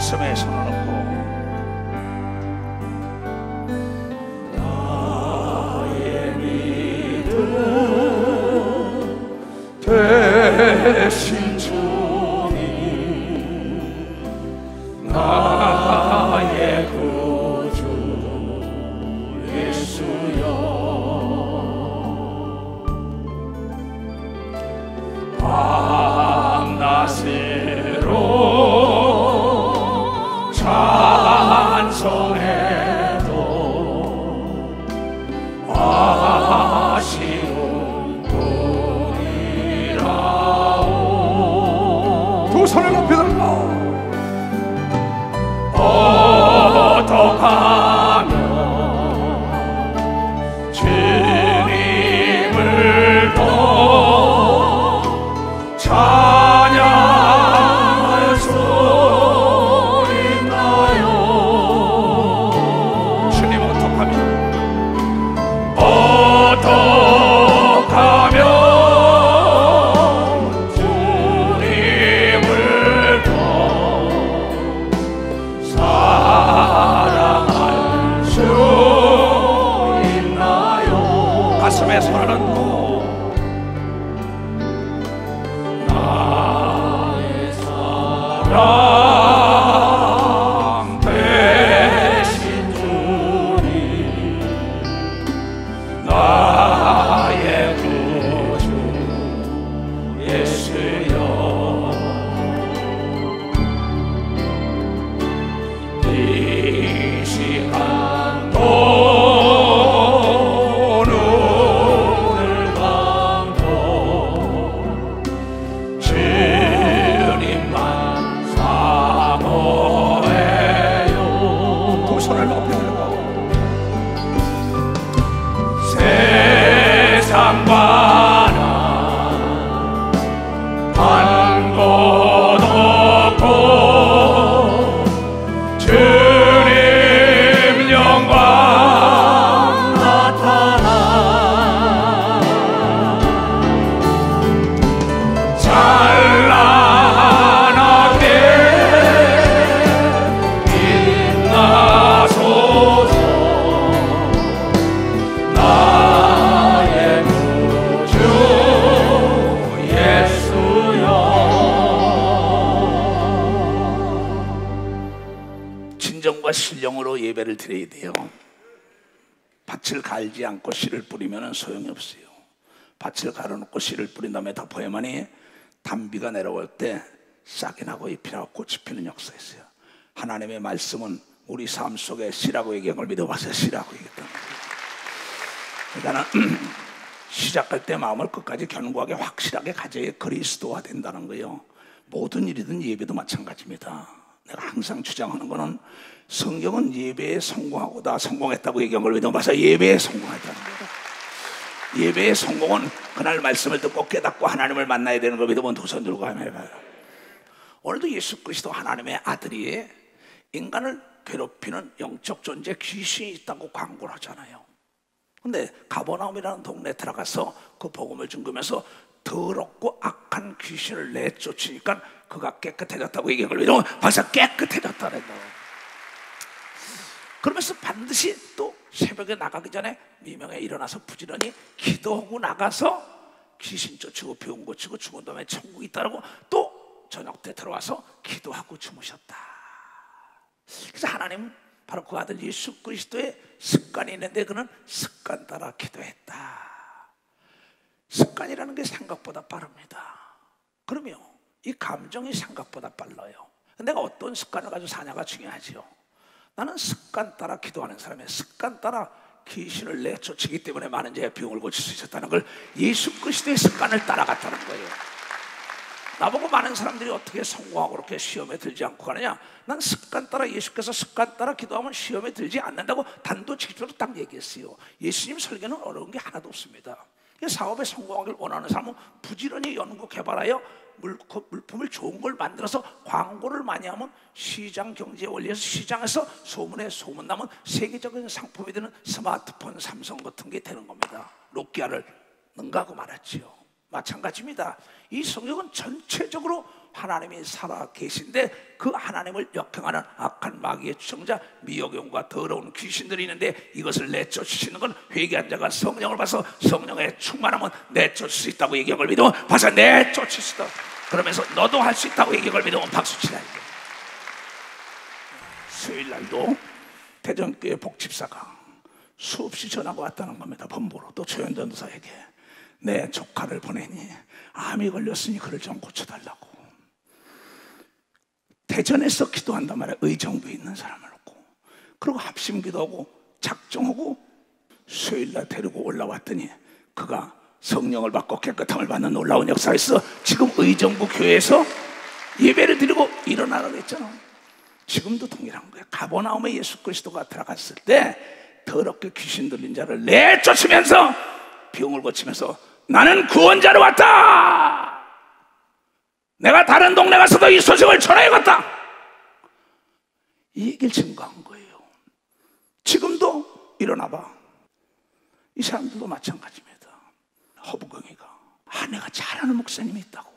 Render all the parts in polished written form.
가슴에 손을 얹고 나의 믿음 대신 주님 나의 구주 예수여 밤낮으로 찬송해도 아쉬운 뿐이라오. 두 손을 높이 들고 어떡하면 주님을 더 찬양할 수 있나요? 주님 어떡하면 주님을 더 사랑할 수 있나요? 가슴에 손을 얹고 나의 사랑 대신 주님 나의 구주 예수여 이 시간도 눈을 감고 주님만 사모해요. 두 손을 높이 들고 세상과는 한 곳 없고 주님 영광 나타나 찬란하게 빛나소서. 나의 구주 예수여. 진정과 신령으로 예배를 드려야 돼요. 밭을 갈지 않고 씨를 뿌리면 소용이 없어요. 밭을 갈아놓고 씨를 뿌린 다음에 덮어야만이 단비가 내려올 때 싹이 나고 잎이 나고 꽃이 피는 역사가 있어요. 하나님의 말씀은 우리 삶 속에 씨라고 얘기한 걸 믿어봐서 씨라고 얘기했다는 거예요. 그러니까 시작할 때 마음을 끝까지 견고하게 확실하게 가져야 그리스도화 된다는 거예요. 모든 일이든 예배도 마찬가지입니다. 내가 항상 주장하는 거는 성경은 예배에 성공하고 다 성공했다고 얘기한 걸 믿어봐서 예배에 성공했다는 거예요. 예배의 성공은 그날 말씀을 듣고 깨닫고 하나님을 만나야 되는 걸 믿으면 두 손 들고 한번 해봐요. 오늘도 예수 그리스도 하나님의 아들이 인간을 괴롭히는 영적 존재 귀신이 있다고 광고를 하잖아요. 근데 가버나움이라는 동네에 들어가서 그 복음을 증거하면서 더럽고 악한 귀신을 내쫓으니까 그가 깨끗해졌다고 얘기한 걸 믿으면 벌써 깨끗해졌다는 거예요. 그러면서 반드시 또 새벽에 나가기 전에 미명에 일어나서 부지런히 기도하고 나가서 귀신 쫓고 병 고치고 죽은 다음에 천국이 있다고 또 저녁 때 들어와서 기도하고 주무셨다. 그래서 하나님 바로 그 아들 예수 그리스도의 습관이 있는데 그는 습관 따라 기도했다. 습관이라는 게 생각보다 빠릅니다. 그러면 이 감정이 생각보다 빨라요. 내가 어떤 습관을 가지고 사냐가 중요하죠. 나는 습관 따라 기도하는 사람이에요. 습관 따라 귀신을 내쫓기 때문에 많은 자의 병을 고칠 수 있었다는 걸 예수 그리스도의 습관을 따라갔다는 거예요. 나보고 많은 사람들이 어떻게 성공하고 그렇게 시험에 들지 않고 가느냐. 난 습관 따라 예수께서 습관 따라 기도하면 시험에 들지 않는다고 단도직입적으로 딱 얘기했어요. 예수님 설계는 어려운 게 하나도 없습니다. 사업에 성공하길 원하는 사람은 부지런히 연구 개발하여 물품을 좋은 걸 만들어서 광고를 많이 하면 시장 경제 원리에서 시장에서 소문에 소문나면 세계적인 상품이 되는 스마트폰 삼성 같은 게 되는 겁니다. 노키아를 능가하고 말았지요. 마찬가지입니다. 이 성경은 전체적으로 하나님이 살아 계신데 그 하나님을 역행하는 악한 마귀의 추종자 미혹영과 더러운 귀신들이 있는데 이것을 내쫓으시는 건 회개한 자가 성령을 받아서 성령의 충만함은 내쫓을 수 있다고 얘기한 걸 믿으면 봐서 내쫓을 수 있다. 그러면서 너도 할 수 있다고 얘기한 걸 믿으면 박수치라. 수요일날도 대전교회 복집사가 수없이 전화가 왔다는 겁니다. 본부로. 또 조현전도사에게 내 조카를 보내니 암이 걸렸으니 그를 좀 고쳐달라고. 대전에서 기도한단 말이야. 의정부에 있는 사람을 놓고. 그리고 합심 기도하고 작정하고 수요일날 데리고 올라왔더니 그가 성령을 받고 깨끗함을 받는 놀라운 역사가 있어. 지금 의정부 교회에서 예배를 드리고 일어나라고 했잖아. 지금도 동일한 거야. 가버나움에 예수 그리스도가 들어갔을 때 더럽게 귀신 들린 자를 내쫓으면서 병을 고치면서 나는 구원자로 왔다. 내가 다른 동네 가서도 이 소식을 전해야겠다. 이 얘기를 증거한 거예요. 지금도 일어나봐. 이 사람들도 마찬가지입니다. 허부경이가 아내가 잘하는 목사님이 있다고.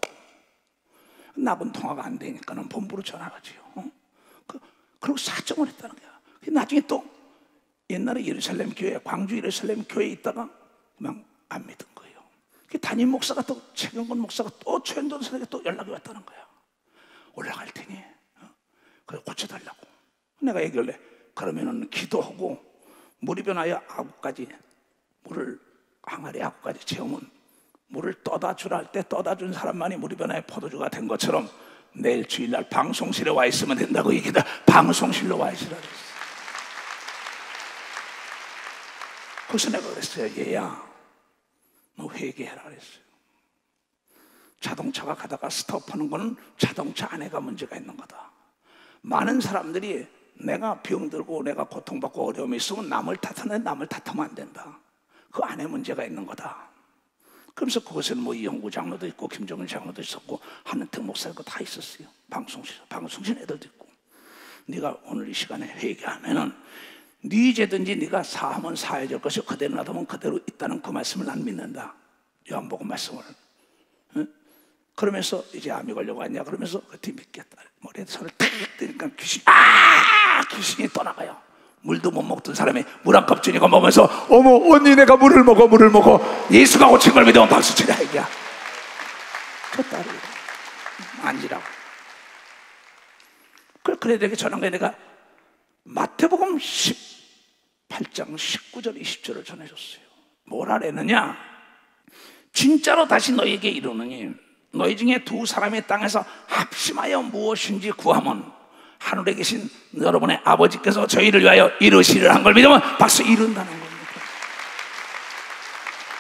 나하고는 통화가 안 되니까는 본부로 전화하지요. 그리고 사정을 했다는 거야. 나중에 또 옛날에 예루살렘 교회, 광주 예루살렘 교회에 있다가 그냥 안 믿은 거예요. 담임 목사가 또 최경건 목사가 또 최현돈사에게 또 연락이 왔다는 거야. 올라갈 테니 그래 고쳐달라고. 내가 얘기를 해. 그러면은 기도하고 물이 변하여 아구까지 물을 항아리 아구까지 채우면 물을 떠다 주라 할 때 떠다 준 사람만이 물이 변하여 포도주가 된 것처럼 내일 주일날 방송실에 와 있으면 된다고 얘기다. 방송실로 와 있으라 그랬어. 그래서 내가 그랬어요. 얘야 너 회개해라 그랬어요. 자동차가 가다가 스톱하는 거는 자동차 안에가 문제가 있는 거다. 많은 사람들이 내가 병들고 내가 고통받고 어려움이 있으면 남을 탓하는데 남을 탓하면 안 된다. 그 안에 문제가 있는 거다. 그러면서 그것에는 뭐 이영구 장로도 있고 김정은 장로도 있었고 한은택 목사 있고 다 있었어요. 방송실 애들도 있고. 네가 오늘 이 시간에 회개하면은 네 죄든지 네가 사하면 사해야 될 것이 그대로 놔두면 그대로 있다는 그 말씀을 난 믿는다. 요한복음 말씀을. 응? 그러면서 이제 암이 걸려고 하냐 그러면서 그때 믿겠다. 머리에 손을 탁 뜨니까 귀신이 떠나가요. 물도 못 먹던 사람이 물 한 컵 주니까 먹으면서 어머 언니 내가 물을 먹어. 예수가 고친 걸 믿으면 박수 치라 얘기야. 저 딸이 앉으라고. 그래 되게 전한 거에 내가 마태복음 18장 19절 20절을 전해줬어요. 뭐라 그랬느냐? 진짜로 다시 너희에게 이르노니 너희 중에 두 사람이 땅에서 합심하여 무엇인지 구하면 하늘에 계신 여러분의 아버지께서 저희를 위하여 이루시리라 한 걸 믿으면 박수 이룬다는 겁니다.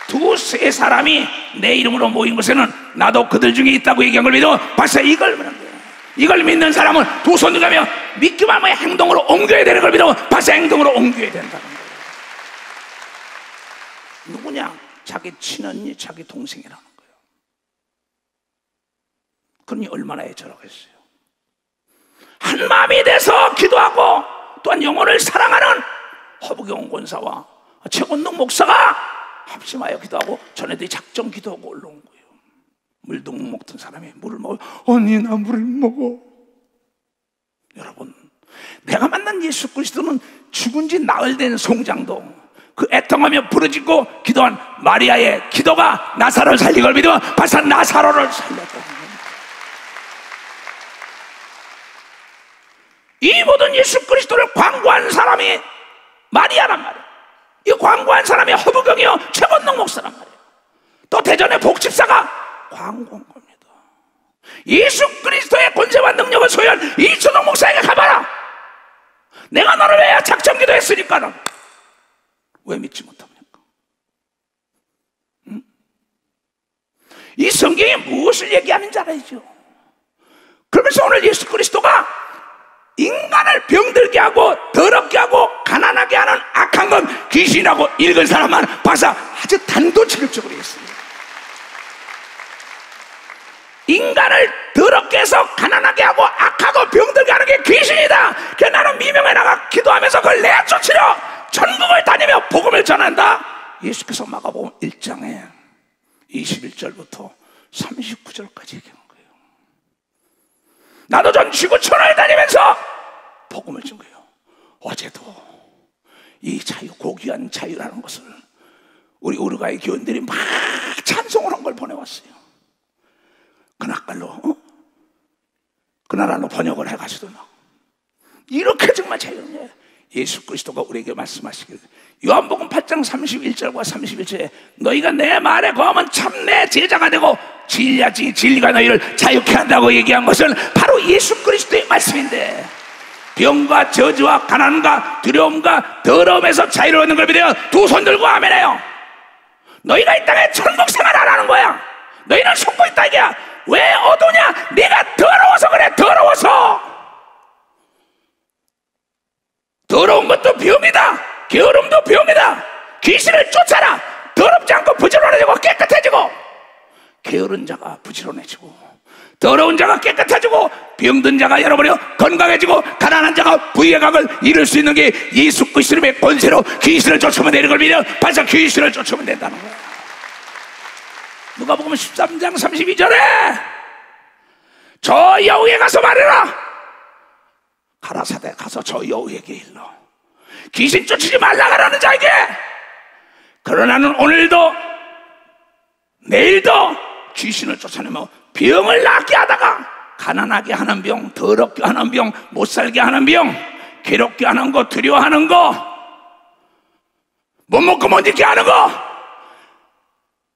두세 사람이 내 이름으로 모인 곳에는 나도 그들 중에 있다고 얘기한 걸 믿으면 박수 이걸 믿는 거예요. 이걸 믿는 사람은 두 손 들며 믿기만 하면 행동으로 옮겨야 되는 걸 믿으면 박수 행동으로 옮겨야 된다는 거예요. 누구냐? 자기 친언니, 자기 동생이라는 거예요. 그러니 얼마나 애절하겠어요. 한 마음이 돼서 기도하고 또한 영혼을 사랑하는 허부경 권사와 최건동 목사가 합심하여 기도하고 전에들이 작정 기도하고 올라온 거예요. 물도 못 먹던 사람이 물을 먹어. 언니 나 물을 먹어. 여러분 내가 만난 예수 그리스도는 죽은 지 나흘 된 송장도 그 애통하며 부르짖고 기도한 마리아의 기도가 나사로를 살린 걸 믿으면 바사 나사로를 살렸다는 거예요. 이 모든 예수 그리스도를 광고한 사람이 마리아란 말이에요. 이 광고한 사람이 허부경이요 최건동 목사란 말이에요. 또 대전의 복집사가 광고한 겁니다. 예수 그리스도의 권세와 능력을 소유한 이천동 목사에게 가봐라. 내가 너를 왜 작정기도 했으니까 왜 믿지 못합니까? 응? 이 성경이 무엇을 얘기하는지 알아야죠. 그러면서 오늘 예수 그리스도가 인간을 병들게 하고 더럽게 하고 가난하게 하는 악한 건 귀신이라고 읽은 사람만 봐서 아주 단도직입적으로 했습니다. 인간을 더럽게 해서 가난하게 하고 악하고 병들게 하는 게 귀신이다. 그래서 나는 미명에 나가 기도하면서 그걸 내쫓으려 전국을 다니며 복음을 전한다. 예수께서 마가복음 1장에 21절부터 39절까지 얘기한 거예요. 나도 전 지구촌을 다니면서 복음을 준 거예요. 어제도 이 자유, 고귀한 자유라는 것을 우리 우루과이 교인들이 막 찬송을 한 걸 보내왔어요. 그 나라로 번역을 해가지고 막 이렇게 정말 자유로워요. 예수 그리스도가 우리에게 말씀하시길, 요한복음 8장 31절과 31절에 너희가 내 말에 거하면 참 내 제자가 되고 진리하지 진리가 너희를 자유케 한다고 얘기한 것은 바로 예수 그리스도의 말씀인데, 병과 저주와 가난과 두려움과 더러움에서 자유를 얻는 걸 믿어요. 두 손 들고 아멘해요. 너희가 이 땅에 천국 생활 안 하는 거야. 너희는 속고 있다 이게야. 왜 어두냐? 네가 더러워서 그래. 더러워서. 더러운 것도 병이다. 게으름도 병이다. 귀신을 쫓아라. 더럽지 않고 부지런해지고 깨끗해지고, 게으른 자가 부지런해지고, 더러운 자가 깨끗해지고, 병든 자가 잃어버려 건강해지고, 가난한 자가 부의 각을 이룰 수 있는 게 예수 그리스도의 권세로 귀신을 쫓으면 되는 걸 믿어. 벌써 귀신을 쫓으면 된다는 거야. 누가복음 13장 32절에 저 여우에 가서 말해라. 가라사대 가서 저 여우에게 일러 귀신 쫓지 말라 가라는 자에게. 그러나는 오늘도 내일도 귀신을 쫓아내며 병을 낫게 하다가 가난하게 하는 병, 더럽게 하는 병, 못살게 하는 병, 괴롭게 하는 거, 두려워하는 거, 못 먹고 못 입게 하는 거,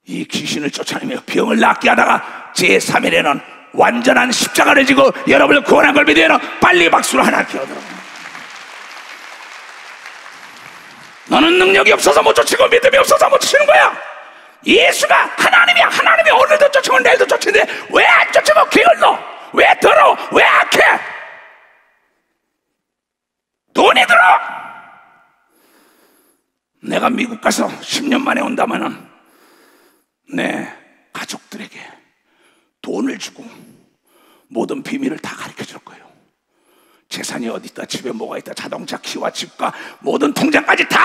이 귀신을 쫓아내며 병을 낫게 하다가 제3일에는 완전한 십자가를 지고 여러분을 구원한 걸 믿으면 빨리 박수를 하나 키워들어. 너는 능력이 없어서 못 쫓이고 믿음이 없어서 못 쫓이는 거야. 예수가 하나님이야. 하나님이 오늘도 쫓으면 내일도 쫓는데 왜 안 쫓으고 게을러? 왜 더러워? 왜 악해? 돈이 들어. 내가 미국 가서 10년 만에 온다면은 내 가족들에게 돈을 주고 모든 비밀을 다 가르쳐 줄 거예요. 재산이 어디 있다, 집에 뭐가 있다, 자동차 키와 집과 모든 통장까지 다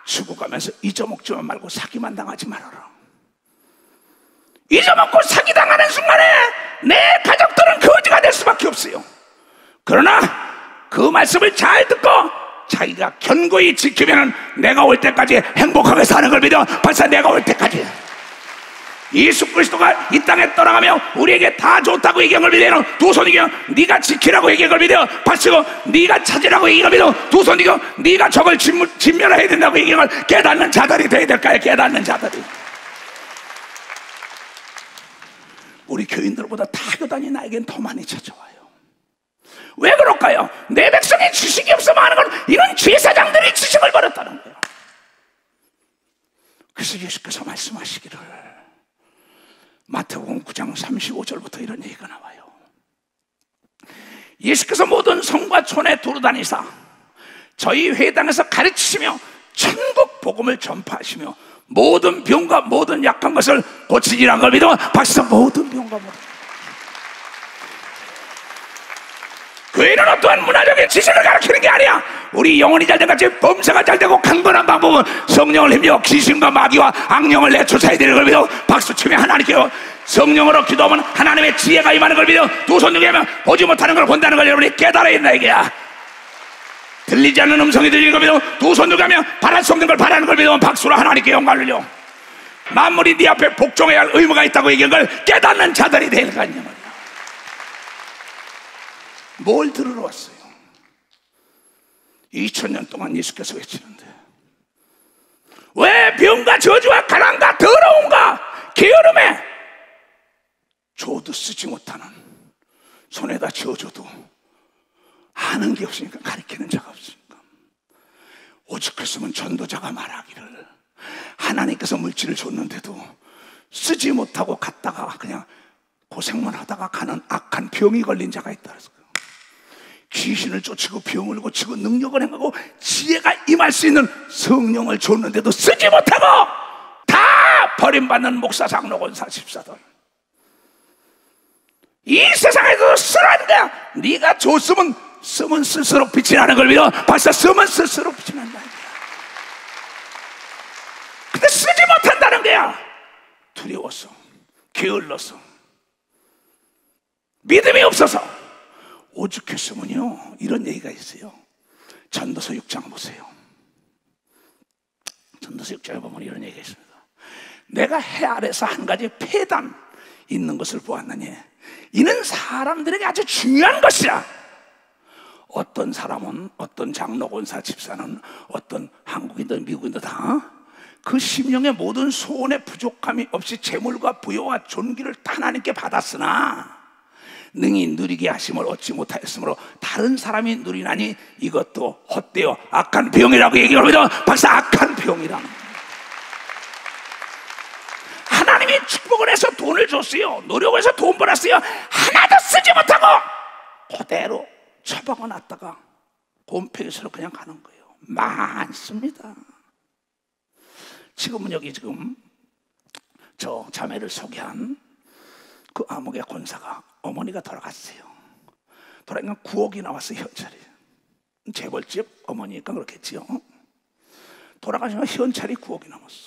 주고 가면서 잊어먹지만 말고 사기만 당하지 말아라. 잊어먹고 사기당하는 순간에 내 가족들은 거지가 될 수밖에 없어요. 그러나 그 말씀을 잘 듣고 자기가 견고히 지키면 내가 올 때까지 행복하게 사는 걸 믿어. 벌써 내가 올 때까지. 예수 그리스도가 이 땅에 떠나가며 우리에게 다 좋다고 얘기한 걸 믿어. 두 손이겨 네가 지키라고 얘기한 걸 믿어. 발치고 네가 찾으라고 얘기한 걸 믿어. 두 손이겨 네가 적을 진멸해야 된다고 얘기한 걸 깨닫는 자들이 돼야 될까요? 깨닫는 자들이. 우리 교인들보다 타교단이 나에겐 더 많이 찾아와요. 왜 그럴까요? 내 백성이 지식이 없으면 하는 건 이런 제사장들이 지식을 버렸다는 거예요. 그래서 예수께서 말씀하시기를, 마태복음 9장 35절부터 이런 얘기가 나와요. 예수께서 모든 성과 촌에 두루다니사 저희 회당에서 가르치시며 천국 복음을 전파하시며 모든 병과 모든 약한 것을 고치리란 걸 믿어. 박수. 모든 병과 모든. 교회는 어떠한 문화적인 지식을 가르치는 게 아니야. 우리 영혼이 잘 된같이 범사가 잘 되고 강건한 방법은 성령을 힘입어 귀신과 마귀와 악령을 내쫓아야 되는 걸 믿어. 박수 치며 하나님께 성령으로 기도하면 하나님의 지혜가 임하는 걸 믿어. 두 손 들게 하면 보지 못하는 걸 본다는 걸 여러분이 깨달아야 된다 이게야. 들리지 않는 음성이 들리는 걸 믿어. 두 손 들게 하면 바랄 수 없는 걸 바라는 걸 믿어. 박수로 하나님께 영광을 올려. 만물이 네 앞에 복종해야 할 의무가 있다고 얘기한 걸 깨닫는 자들이 될 거 아니냐. 뭘 들으러 왔어요? 2000년 동안 예수께서 외치는데 왜 병과 저주와 가난과 더러움과 게으름에 조도 쓰지 못하는, 손에다 쥐어줘도 아는 게 없으니까, 가르치는 자가 없으니까, 오직 그랬으면 전도자가 말하기를 하나님께서 물질을 줬는데도 쓰지 못하고 갔다가 그냥 고생만 하다가 가는 악한 병이 걸린 자가 있다 그래서 귀신을 쫓고 병을 고치고 능력을 행하고 지혜가 임할 수 있는 성령을 줬는데도 쓰지 못하고 다 버림받는 목사, 장로, 권사, 집사들. 이 세상에도 쓰라는 거야. 네가 줬으면 쓰면 쓸수록 빛이 나는 걸 믿어. 벌써 쓰면 쓸수록 빛이 난다. 근데 쓰지 못한다는 거야. 두려워서, 게을러서, 믿음이 없어서. 오죽했으면요, 이런 얘기가 있어요. 전도서 6장 보세요. 전도서 6장에 보면 이런 얘기가 있습니다. 내가 해 아래서 한 가지 폐단 있는 것을 보았느니 이는 사람들에게 아주 중요한 것이라. 어떤 사람은, 어떤 장로, 권사, 집사는, 어떤 한국인들, 미국인들 다 그 심령의 모든 소원의 부족함이 없이 재물과 부여와 존귀를 다 하나님께 받았으나 능히 누리게 하심을 얻지 못하였으므로 다른 사람이 누리나니 이것도 헛되어 악한 병이라고 얘기합니다. 박사, 악한 병이라는 거예요. 하나님이 축복을 해서 돈을 줬어요. 노력을 해서 돈 벌었어요. 하나도 쓰지 못하고 그대로 처박아 놨다가 곰팡이처럼 그냥 가는 거예요. 많습니다. 지금은 여기 지금 저 자매를 소개한 그 암흑의 권사가 어머니가 돌아갔어요. 돌아가니까 9억이 나왔어요. 현찰이. 재벌집 어머니니까 그렇겠지요. 돌아가시면 현찰이 9억이 남았어.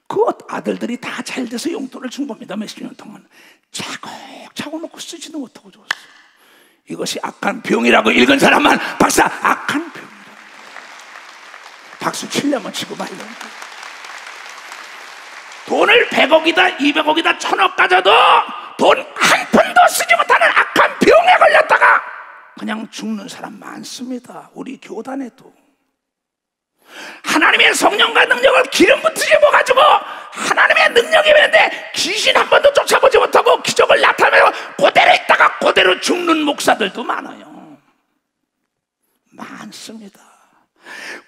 그 아들들이 다 잘 돼서 용돈을 준 겁니다. 몇십 년 동안 차곡차곡 놓고 쓰지도 못하고 줬어요. 이것이 악한 병이라고 읽은 사람만 박사, 악한 병이라고. 박수 치려면 치고 말려는 거예요. 돈을 100억이다 200억이다 1000억 가져도 돈 한 푼도 쓰지 못하는 악한 병에 걸렸다가 그냥 죽는 사람 많습니다. 우리 교단에도. 하나님의 성령과 능력을 기름 붓으시 먹어가지고 하나님의 능력이 있는데 귀신 한 번도 쫓아보지 못하고 기적을 나타내고 그대로 있다가 그대로 죽는 목사들도 많아요. 많습니다.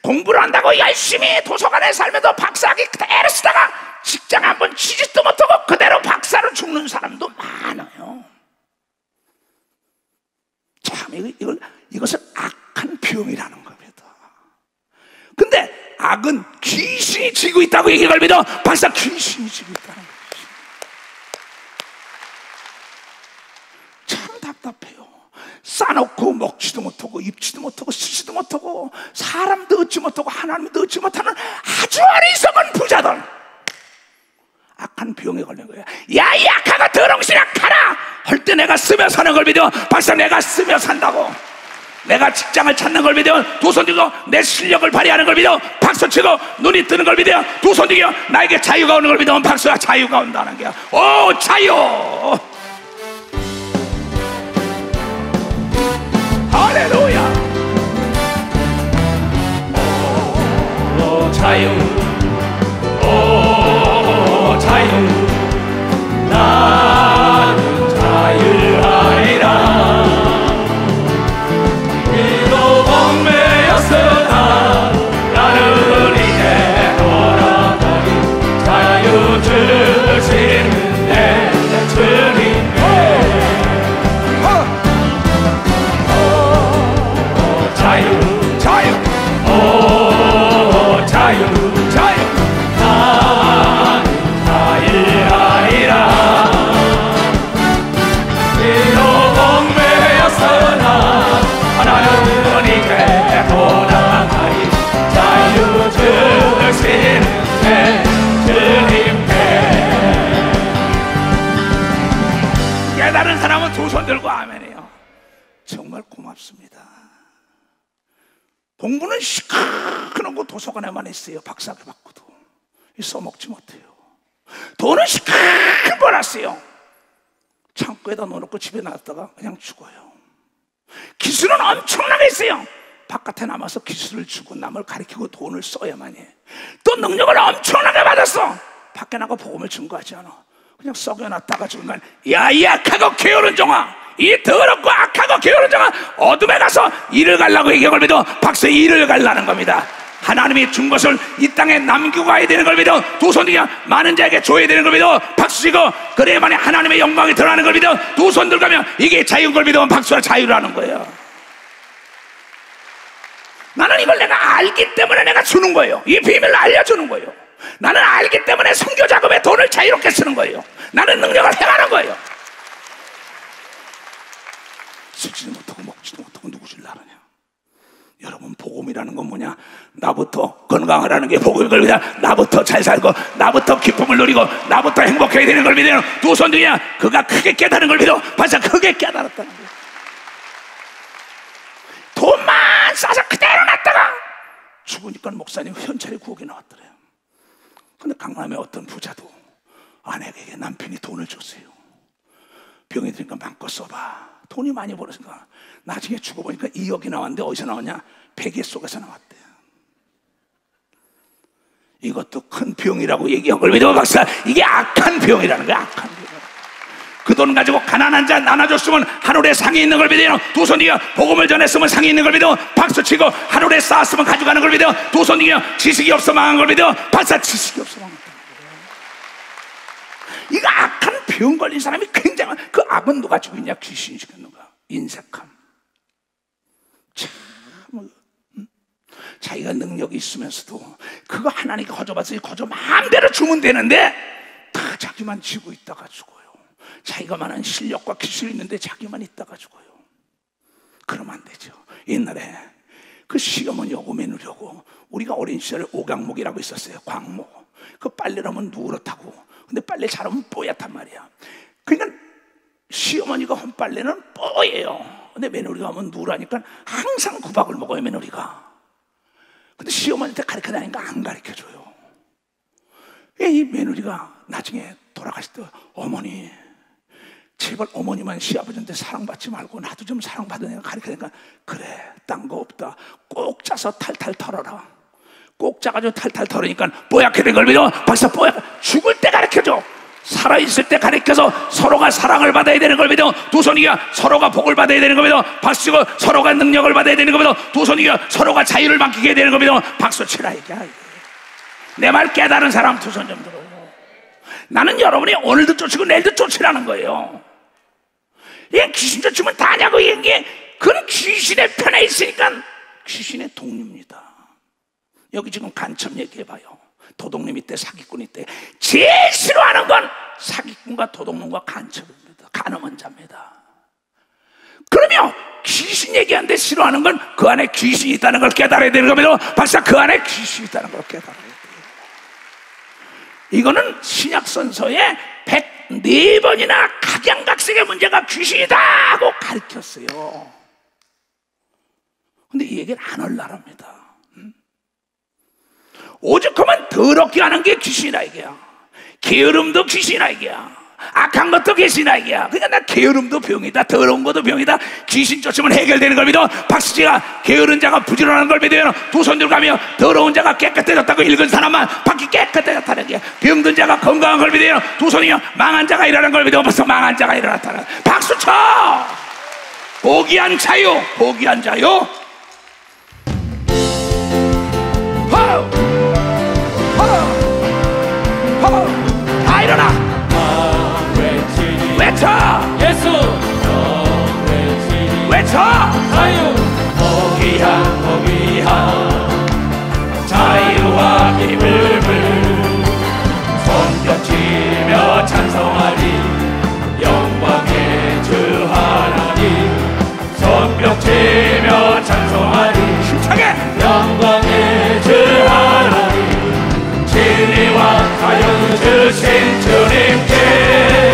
공부를 한다고 열심히 도서관에 살면서 박사학위 그대로 쓰다가 직장 한번 취직도 못하고 그대로 박사로 죽는 사람도 많아요. 참 이것은 악한 병이라는 겁니다. 근데 악은 귀신이 지고 있다고 얘기를 믿어. 박사, 귀신이 지고 있다는 거지. 참 답답해요. 싸놓고 먹지도 못하고 입지도 못하고 쓰지도 못하고 사람도 얻지 못하고 하나님도 얻지 못하는 아주 어리석은 부자들, 악한 병에 걸린 거야. 야, 이 악하고 더러우시라 가라 할 때 내가 쓰며 사는 걸 믿어. 박사, 내가 쓰며 산다고. 내가 직장을 찾는 걸 믿어. 두 손 들고 내 실력을 발휘하는 걸 믿어. 박수 치고 눈이 뜨는 걸 믿어. 두 손 들고 나에게 자유가 오는 걸 믿어. 박수가 자유가 온다는 거야. 오, 자유. 할렐루야. 오, 자유. 오, 자유. 나는 자유하리라. 이로 얽매였으나 나는 이제 돌아가니 자유 주시는 내 주님께. 오, 자유, 자유. 오, 자유, 자유. 나는 자유하리라. 깨달은 사람은 두 손 들고 아멘해요. 정말 고맙습니다. 공부는 시큰하고 도서관에만 있어요. 박사학위 받고도 써먹지 못해요. 돈은 시큰 벌었어요. 창고에다 넣어놓고 집에 놨다가 그냥 죽어요. 기술은 엄청나게 있어요. 바깥에 남아서 기술을 주고 남을 가르치고 돈을 써야만 해. 또 능력을 엄청나게 받았어. 밖에 나가 복음을 증거하지 않아. 그냥 썩여놨다가 중간, 야, 이 악하고 게으른 종아, 이 더럽고 악하고 게으른 종아, 어둠에 가서 일을 갈라고 얘기한 믿어. 박수, 일을 갈라는 겁니다. 하나님이 준 것을 이 땅에 남기고 가야 되는 걸 믿어. 두 손 들고 많은 자에게 줘야 되는 걸 믿어. 박수 치고 그래야만이 하나님의 영광이 드러나는 걸 믿어. 두 손 들고 가면 이게 자유인 걸 믿으면 박수가 자유라는 거예요. 나는 이걸 내가 알기 때문에 내가 주는 거예요. 이 비밀을 알려주는 거예요. 나는 알기 때문에 선교 작업에 돈을 자유롭게 쓰는 거예요. 나는 능력을 행하는 거예요. 쓰지도 못하고 먹지도 못하고 누구 줄 나느냐. 여러분, 복음이라는 건 뭐냐? 나부터 건강하라는 게 복음인 걸 믿어. 나부터 잘 살고 나부터 기쁨을 누리고 나부터 행복해야 되는 걸 믿어요. 두 손 들이야 그가 크게 깨달은 걸 믿어. 벌써 크게 깨달았다는 거예요. 돈만 싸서 그대로 놨다가 죽으니까 목사님 현찰이 9억이 나왔더래요. 근데 강남에 어떤 부자도 아내에게 남편이 돈을 줬어요. 병이 드니까 마음껏 써봐. 돈이 많이 벌었으니까 나중에 죽어보니까 2억이 나왔는데 어디서 나왔냐? 베개 속에서 나왔대요. 이것도 큰 병이라고 얘기한 걸 믿어 박사. 이게 악한 병이라는 거야. 악한 병. 그 돈 가지고 가난한 자 나눠줬으면 하늘에 상이 있는 걸 믿어요. 두 손이여 복음을 전했으면 상이 있는 걸 믿어 박수치고 하늘에 쌓았으면 가져가는 걸 믿어. 두 손이여 지식이 없어 망한 걸 믿어 박사. 지식이 없어 망한 거예요. 이거 악한 병 걸린 사람이 굉장한, 그 악은 누가 주고 있냐? 귀신이 주고 있는 거야. 인색함. 참 자기가 능력이 있으면서도 그거 하나님께 거저받아서 거저 마음대로 주면 되는데 다 자기만 쥐고 있다가 죽어요. 자기가 많은 실력과 기술이 있는데 자기만 있다가 죽어요. 그러면 안 되죠. 옛날에 그 시어머니하고 며느리하고 우리가 어린 시절에 오강목이라고 있었어요. 광목. 그 빨래를 하면 누렇다고. 근데 빨래 잘하면 뽀얗단 말이야. 그러니까 시어머니가 한 빨래는 뽀예요. 근데 며느리가 하면 누라니까 항상 구박을 먹어요, 며느리가. 근데 시어머니한테 가르쳐 다니니까 안 가르쳐줘요. 이 며느리가 나중에 돌아가실 때 어머니 제발 어머니만 시아버지한테 사랑받지 말고 나도 좀 사랑받으니까 가르쳐니까 그래 딴 거 없다. 꼭 짜서 탈탈 털어라. 꼭 짜가지고 탈탈 털으니까 뽀얗게 된 걸 믿어. 박사 뽀얗게. 죽을 때 가르쳐줘. 살아있을 때 가르쳐서 서로가 사랑을 받아야 되는 걸 믿어. 두 손이가 서로가 복을 받아야 되는 걸 믿어. 박수치고 서로가 능력을 받아야 되는 걸 믿어. 두 손이가 서로가 자유를 맡기게 되는 걸 믿어. 박수 치라 이게. 내 말 깨달은 사람 두 손 좀 들어. 나는 여러분이 오늘도 쫓이고 내일도 쫓으라는 거예요. 얘 귀신 쫓으면 다냐고. 이게 그건 귀신의 편에 있으니까 귀신의 동료입니다. 여기 지금 간첩 얘기해봐요. 도둑놈 있대, 사기꾼 있대. 제일 싫어하는 건 사기꾼과 도둑놈과 간첩입니다. 간음원자입니다. 그러면 귀신 얘기하는데 싫어하는 건 그 안에 귀신이 있다는 걸 깨달아야 되는 겁니다. 박사 그 안에 귀신이 있다는 걸 깨달아야 돼요. 이거는 신약선서에 104번이나 각양각색의 문제가 귀신이다 하고 가르쳤어요. 근데 이 얘기를 안 하려랍니다. 오죽하면 더럽게 하는 게 귀신이라 이게야. 게으름도 귀신이라 이게야. 악한 것도 귀신이라 이게야. 그러니까 나 게으름도 병이다. 더러운 것도 병이다. 귀신 쫓으면 해결되는 걸 믿어. 박수지가 게으른 자가 부지런한 걸 믿어요. 두 손 들고 가며 더러운 자가 깨끗해졌다고. 읽은 사람만 밖이 깨끗해졌다는 게. 병든 자가 건강한 걸 믿어요. 두 손이요 망한 자가 일어나는 걸 믿어. 벌써 망한 자가 일어났다는. 박수 쳐. 포기한 자유. 포기한 자유. 다 일어나. 외쳐. 예수 외쳐. 자유 포기한 자유와 기쁨을 손뼉치며 찬송하리. 영광의 주 하나님 손뼉치며 찬송하리. 힘차게. 영광의 주 하나님 진리와 자유 주신 주님께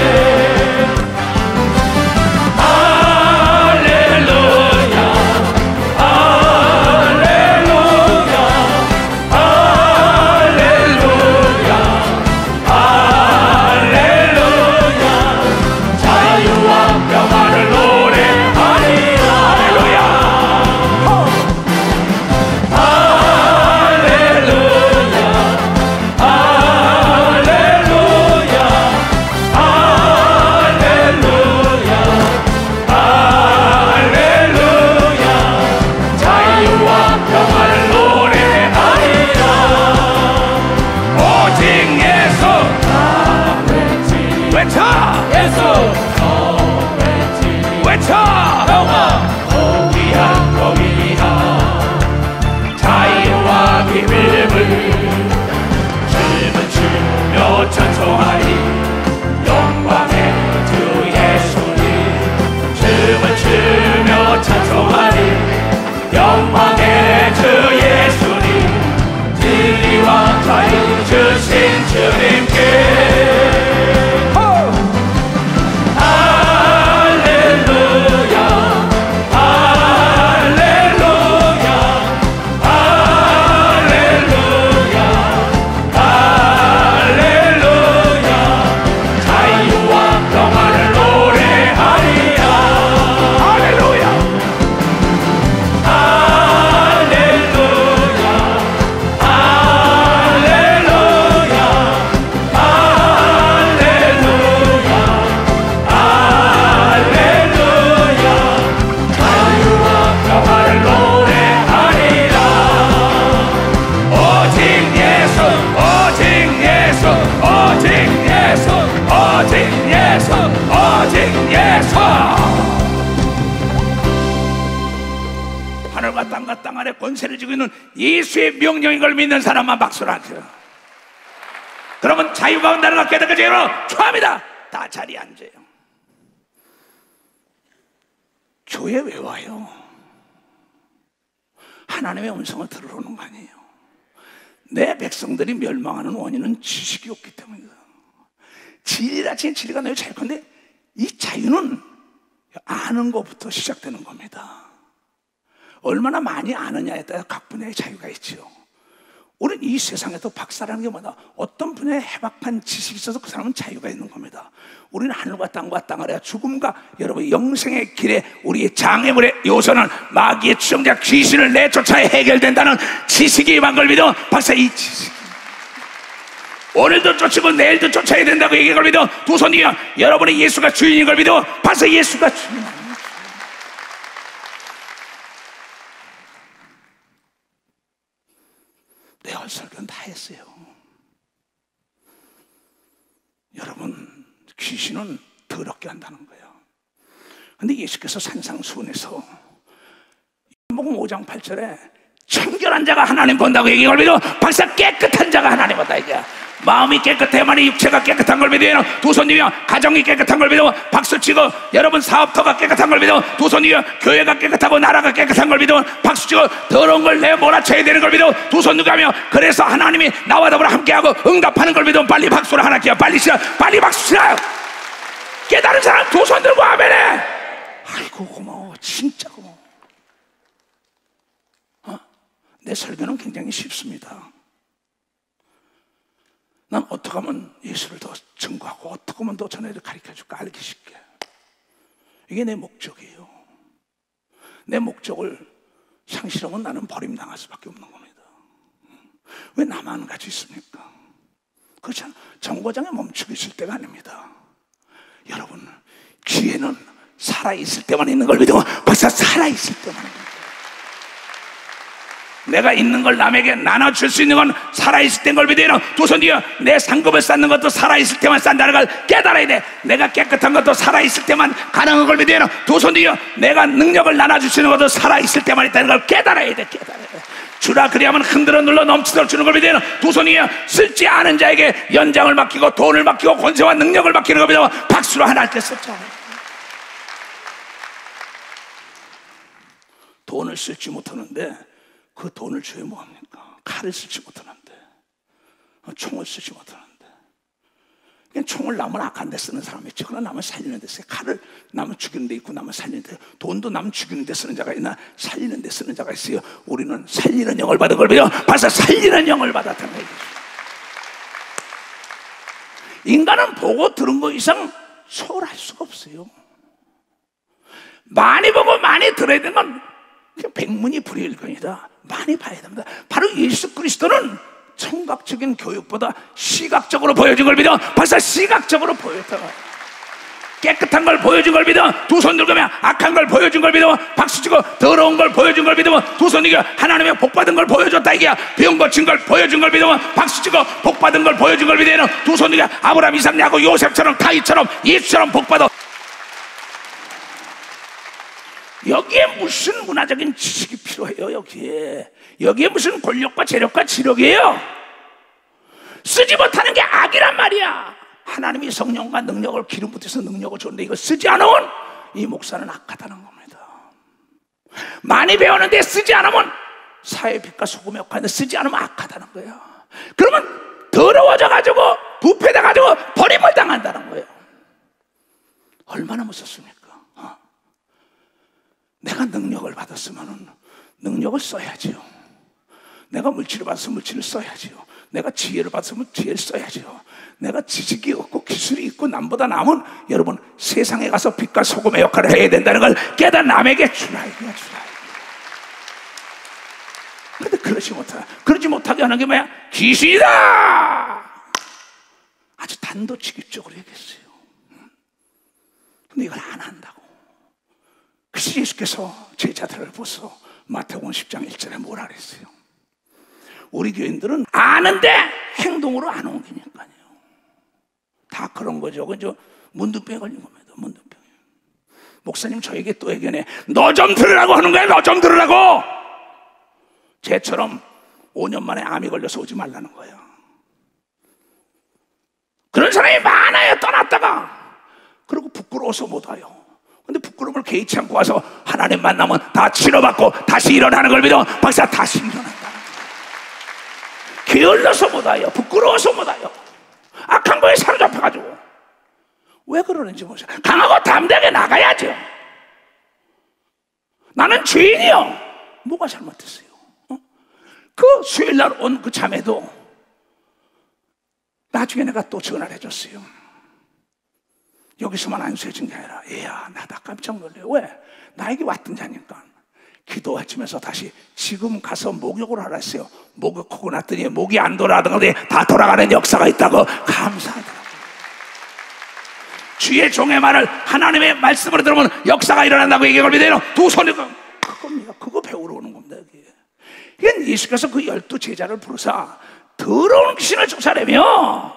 하늘과 땅과 땅 아래 권세를 지고 있는 예수의 명령인 걸 믿는 사람만 박수를 하세요. 그러면 자유가 온다는 걸 깨닫게 여러분 축하합니다. 다 자리에 앉아요. 교회 왜 와요? 하나님의 음성을 들으러 오는 거 아니에요. 내 백성들이 멸망하는 원인은 지식이 없기 때문이다. 진리라 치는 진리가 너희 자유 건데 이 자유는 아는 것부터 시작되는 겁니다. 얼마나 많이 아느냐에 따라 각 분야의 자유가 있죠. 우리는 이 세상에도 박사라는 게 뭐다? 어떤 분야에 해박한 지식이 있어서 그 사람은 자유가 있는 겁니다. 우리는 하늘과 땅과 땅 아래 죽음과 여러분 영생의 길에 우리의 장애물의 요소는 마귀의 추종자 귀신을 내쫓아야 해결된다는 지식이 임한 걸 믿어. 박사 이 지식 오늘도 쫓고 내일도 쫓아야 된다고 얘기한 걸 믿어. 두 손 위에 여러분의 예수가 주인인 걸 믿어. 박사 예수가 주인. 내 설교는 다 했어요. 여러분 귀신은 더럽게 한다는 거예요. 근데 예수께서 산상수훈에서 요한복음 5장 8절에 청결한 자가 하나님 본다고 얘기한 걸 믿어. 박사 깨끗한 자가 하나님 본다 이게. 마음이 깨끗해야만이 육체가 깨끗한 걸 믿어요. 두 손 위에 가정이 깨끗한 걸 믿어. 박수치고 여러분 사업터가 깨끗한 걸 믿어. 두 손 위에 교회가 깨끗하고 나라가 깨끗한 걸 믿어. 박수치고 더러운 걸 내 몰아쳐야 되는 걸 믿어. 두 손 누가며 그래서 하나님이 나와 더불어 함께하고 응답하는 걸 믿어. 빨리 박수를 하나 끼워. 빨리 치라. 빨리 박수 치라. 깨달은 사람 두 손 들고 아멘해. 아이고 고마워. 진짜 고마워. 내 설교는 굉장히 쉽습니다. 난 어떻게 하면 예수를 더 증거하고 어떻게 하면 더 전해를 가르쳐줄까 알기 쉽게. 이게 내 목적이에요. 내 목적을 상실하면 나는 버림당할 수밖에 없는 겁니다. 왜 나만 가지고 있습니까? 그렇잖아. 정거장에 멈추고 있을 때가 아닙니다. 여러분 기회는 살아있을 때만 있는 걸 믿으면 벌써 살아있을 때만 있는 거예요. 내가 있는 걸 남에게 나눠줄 수 있는 건 살아있을 때인 걸 믿어요. 두 손 뒤에 내 상급을 쌓는 것도 살아있을 때만 쌓는다는 걸 깨달아야 돼. 내가 깨끗한 것도 살아있을 때만 가능한 걸 믿어요. 두 손 뒤에 내가 능력을 나눠줄 수 있는 것도 살아있을 때만 있다는 걸 깨달아야 돼. 깨달아야 돼. 주라 그리하면 흔들어 눌러 넘치도록 주는 걸 믿어요. 두 손 위에 쓸지 않은 자에게 연장을 맡기고 돈을 맡기고 권세와 능력을 맡기는 걸 믿어. 박수로 하나 할 때 썼잖아요. 돈을 쓸지 못하는데 그 돈을 줘야 뭐합니까? 칼을 쓰지 못하는데, 총을 쓰지 못하는데. 그냥 총을 남을 악한 데 쓰는 사람이 있죠. 그러나 남을 살리는 데 써요. 칼을 남을 죽이는 데 있고 남을 살리는 데, 돈도 남 죽이는 데 쓰는 자가 있나 살리는 데 쓰는 자가 있어요. 우리는 살리는 영을 받은 걸 믿어. 벌써 살리는 영을 받았다는 얘기죠. 인간은 보고 들은 거 이상 소홀할 수가 없어요. 많이 보고 많이 들어야 되는 건 백문이 불여일견이다. 많이 봐야 됩니다. 바로 예수 그리스도는 청각적인 교육보다 시각적으로 보여준 걸 믿어. 벌써 시각적으로 보였다. 깨끗한 걸 보여준 걸 믿어. 두 손 들고면 악한 걸 보여준 걸 믿어. 박수치고 더러운 걸 보여준 걸 믿어. 두 손 들고 하나님의 복받은 걸 보여줬다 이게야. 병 고친 걸 보여준 걸 믿어. 박수치고 복받은 걸 보여준 걸 믿어. 두 손 들고 아브라함 이삭 야곱 요셉처럼 다윗처럼 예수처럼 복받아. 여기에 무슨 문화적인 지식이 필요해요? 여기에 무슨 권력과 재력과 지력이에요? 쓰지 못하는 게 악이란 말이야. 하나님이 성령과 능력을 기름 붓어서 능력을 줬는데 이거 쓰지 않으면 이 목사는 악하다는 겁니다. 많이 배우는데 쓰지 않으면 사회 빛과 소금의 역할인데 쓰지 않으면 악하다는 거예요. 그러면 더러워져 가지고 부패돼 가지고 버림을 당한다는 거예요. 얼마나 무섭습니까? 내가 능력을 받았으면 능력을 써야지요. 내가 물질을 받았으면 물질을 써야지요. 내가 지혜를 받았으면 지혜를 써야지요. 내가 지식이 없고 기술이 있고 남보다 남은 여러분 세상에 가서 빛과 소금의 역할을 해야 된다는 걸 깨달아 남에게 주라 이거야. 그런데 그러지 못하게 하는 게 뭐야? 귀신이다. 아주 단도직입적으로 얘기했어요. 근데 이걸 안 한다고. 그래서 예수께서 제자들을 보소 마태복음 10장 1절에 뭐라 그랬어요? 우리 교인들은 아는데 행동으로 안 옮기니까요. 다 그런 거죠. 그죠? 문둥병에 걸린 겁니다. 문둥병. 목사님 저에게 또 예견해. 너 좀 들으라고 하는 거야. 너 좀 들으라고. 쟤처럼 5년 만에 암이 걸려서 오지 말라는 거예요. 그런 사람이 많아요. 떠났다가. 그리고 부끄러워서 못 와요. 근데 부끄러움을 개의치 않고 와서 하나님 만나면 다 치료받고 다시 일어나는 걸 믿어. 박사 다시 일어난다. 게을러서 못 와요. 부끄러워서 못 와요. 악한 거에 사로잡혀가지고. 왜 그러는지 모르겠어요. 강하고 담대하게 나가야죠. 나는 죄인이요. 뭐가 잘못됐어요? 그 수요일날 온 그 자매도 나중에 내가 또 전화를 해줬어요. 여기서만 안수해준 게 아니라 얘야 나 다 깜짝 놀래요. 왜? 나에게 왔던 자니까. 기도하시면서 다시 지금 가서 목욕을 하라 했어요. 목욕하고 났더니 목이 안 돌아가는데 다 돌아가는 역사가 있다고 감사하더라고요. 주의 종의 말을 하나님의 말씀으로 들으면 역사가 일어난다고 얘기할 믿어요. 두 손이 그겁니다. 그거 배우러 오는 겁니다. 이건 예수께서 그 12 제자를 부르사 더러운 귀신을 쫓아내며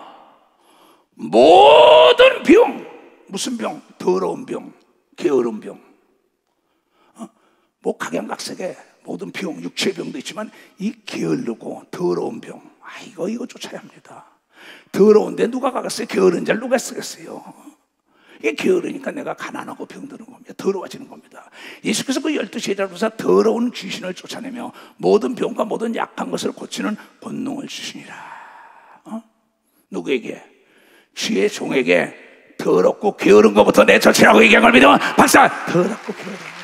모든 병, 무슨 병? 더러운 병, 게으른 병, 각양각색의 모든 병, 육체의 병도 있지만 이 게으르고 더러운 병, 이거 쫓아야 합니다. 더러운데 누가 가겠어요? 게으른 자를 누가 쓰겠어요? 이게 게으르니까 내가 가난하고 병드는 겁니다. 더러워지는 겁니다. 예수께서 그 12 제자를 부르사 더러운 귀신을 쫓아내며 모든 병과 모든 약한 것을 고치는 권능을 주시니라. 누구에게? 주의 종에게 더럽고 게으른 것부터 내쫓으라고 얘기한 걸 믿으면 박사 더럽고 게으른 것.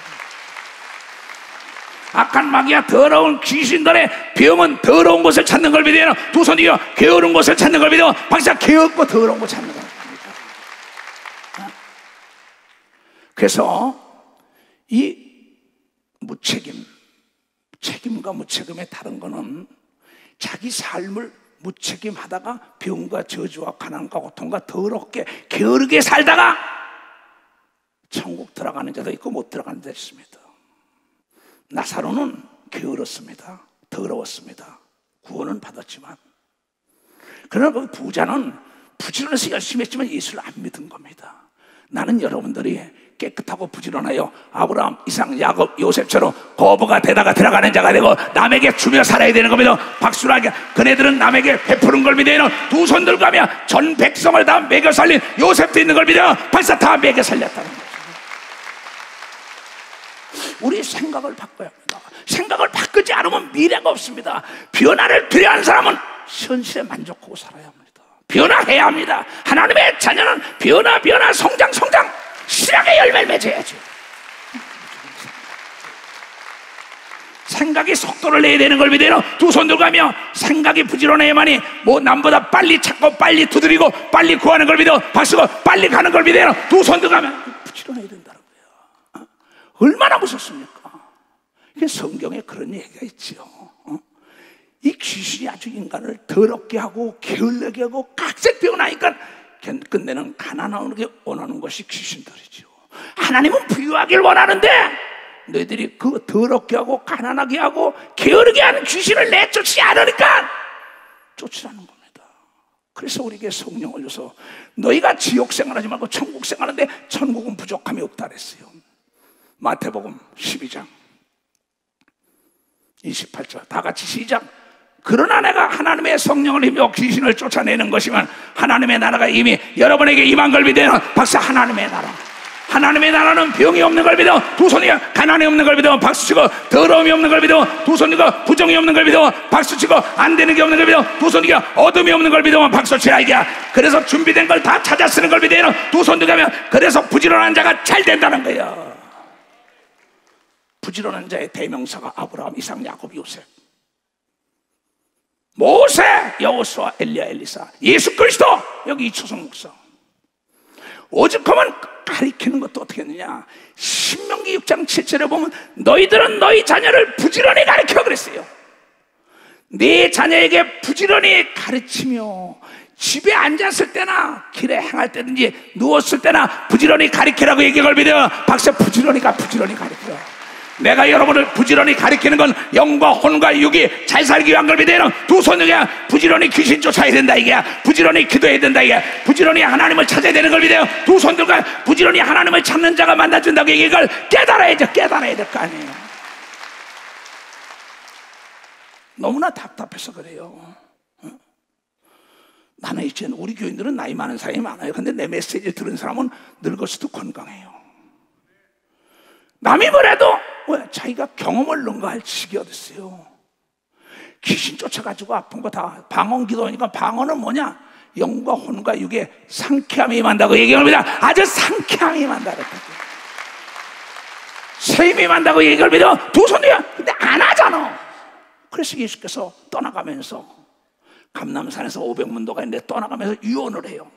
악한 마귀와 더러운 귀신들의 병은 더러운 것을 찾는 걸 믿어요. 두 손이요 게으른 것을 찾는 걸 믿어. 박사 게으르고 더러운 것 찾는 걸. 그래서 이 책임과 무책임의 다른 거는 자기 삶을 무책임하다가 병과 저주와 가난과 고통과 더럽게 게으르게 살다가 천국 들어가는 자도 있고 못 들어가는 자도 있습니다. 나사로는 게으렀습니다. 더러웠습니다. 구원은 받았지만, 그러나 그 부자는 부지런해서 열심히 했지만 예수를 안 믿은 겁니다. 나는 여러분들이 깨끗하고 부지런하여 아브라함, 이삭, 야곱, 요셉처럼 거부가 되다가 들어가는 자가 되고 남에게 주며 살아야 되는 겁니다. 박수라게 그네들은 남에게 베푸는 걸 믿어요. 두 손 들고 가며 전 백성을 다 먹여 살린 요셉도 있는 걸 믿어요. 벌써 다 먹여 살렸다는 거죠. 우리 생각을 바꿔야 합니다. 생각을 바꾸지 않으면 미래가 없습니다. 변화를 필요한 사람은 현실에 만족하고 살아야 합니다. 변화해야 합니다. 하나님의 자녀는 변화, 성장, 실학의 열매를 맺어야죠. 생각이 속도를 내야 되는 걸 믿어요. 두 손 들고 가며 생각이 부지런해야만이 남보다 빨리 찾고 빨리 두드리고 빨리 구하는 걸 믿어. 박수고 빨리 가는 걸 믿어요. 두 손 들고 가며 부지런해야 된다는 거예요. 얼마나 무섭습니까? 이게 성경에 그런 얘기가 있죠. 이 귀신이 아주 인간을 더럽게 하고 게을르게 하고 각색되어나니까 끝내는 가난하게 원하는 것이 귀신들이죠. 하나님은 부유하길 원하는데 너희들이 그 더럽게 하고 가난하게 하고 게으르게 하는 귀신을 내쫓지 않으니까 쫓으라는 겁니다. 그래서 우리에게 성령을 줘서 너희가 지옥 생활하지 말고 천국 생활하는데 천국은 부족함이 없다 그랬어요. 마태복음 12장 28절 다 같이 시작. 그러나 내가 하나님의 성령을 힘입어 귀신을 쫓아내는 것이면 하나님의 나라가 이미 여러분에게 임한 걸 믿어요. 박수. 하나님의 나라. 하나님의 나라는 병이 없는 걸 믿어. 두 손이가 가난이 없는 걸 믿어. 박수 치고 더러움이 없는 걸 믿어. 두 손이가 부정이 없는 걸 믿어. 박수 치고 안 되는 게 없는 걸 믿어. 두 손이가 어둠이 없는 걸 믿어. 박수 치라 이게. 그래서 준비된 걸 다 찾아 쓰는 걸 믿어요. 두 손 들고 가면 그래서 부지런한 자가 잘 된다는 거예요. 부지런한 자의 대명사가 아브라함, 이삭, 야곱, 요셉, 모세, 여호수아, 엘리야, 엘리사, 예수 그리스도. 여기 이초성 목사. 오죽하면 가리키는 것도 어떻게 했느냐. 신명기 6장 7절에 보면 너희들은 너희 자녀를 부지런히 가르쳐 그랬어요. 네 자녀에게 부지런히 가르치며 집에 앉았을 때나 길에 행할 때든지 누웠을 때나 부지런히 가르치라고 얘기를 믿어요. 박사 부지런히 가르쳐. 내가 여러분을 부지런히 가리키는 건 영과 혼과 육이 잘 살기 위한 걸 믿어요. 두 손 중에 부지런히 귀신 쫓아야 된다 이게, 부지런히 기도해야 된다 이게, 부지런히 하나님을 찾아야 되는 걸 믿어요. 두 손들과 부지런히 하나님을 찾는 자가 만나준다고 이걸 깨달아야죠. 깨달아야 될 거 아니에요. 너무나 답답해서 그래요. 나는 이제 우리 교인들은 나이 많은 사람이 많아요. 근데 내 메시지를 들은 사람은 늙어서도 건강해요. 남이 뭐래도 왜 자기가 경험을 능가할 지식이 어딨어요. 귀신 쫓아가지고 아픈 거 다 방언 기도하니까, 방언은 뭐냐? 영과 혼과 육의 상쾌함이 임한다고 얘기합니다. 아주 상쾌함이 임한다고, 세임이 임한다고 얘기를 믿어. 두 손이야. 근데 안 하잖아. 그래서 예수께서 떠나가면서 감람산에서 500문도가 있는데 떠나가면서 유언을 해요.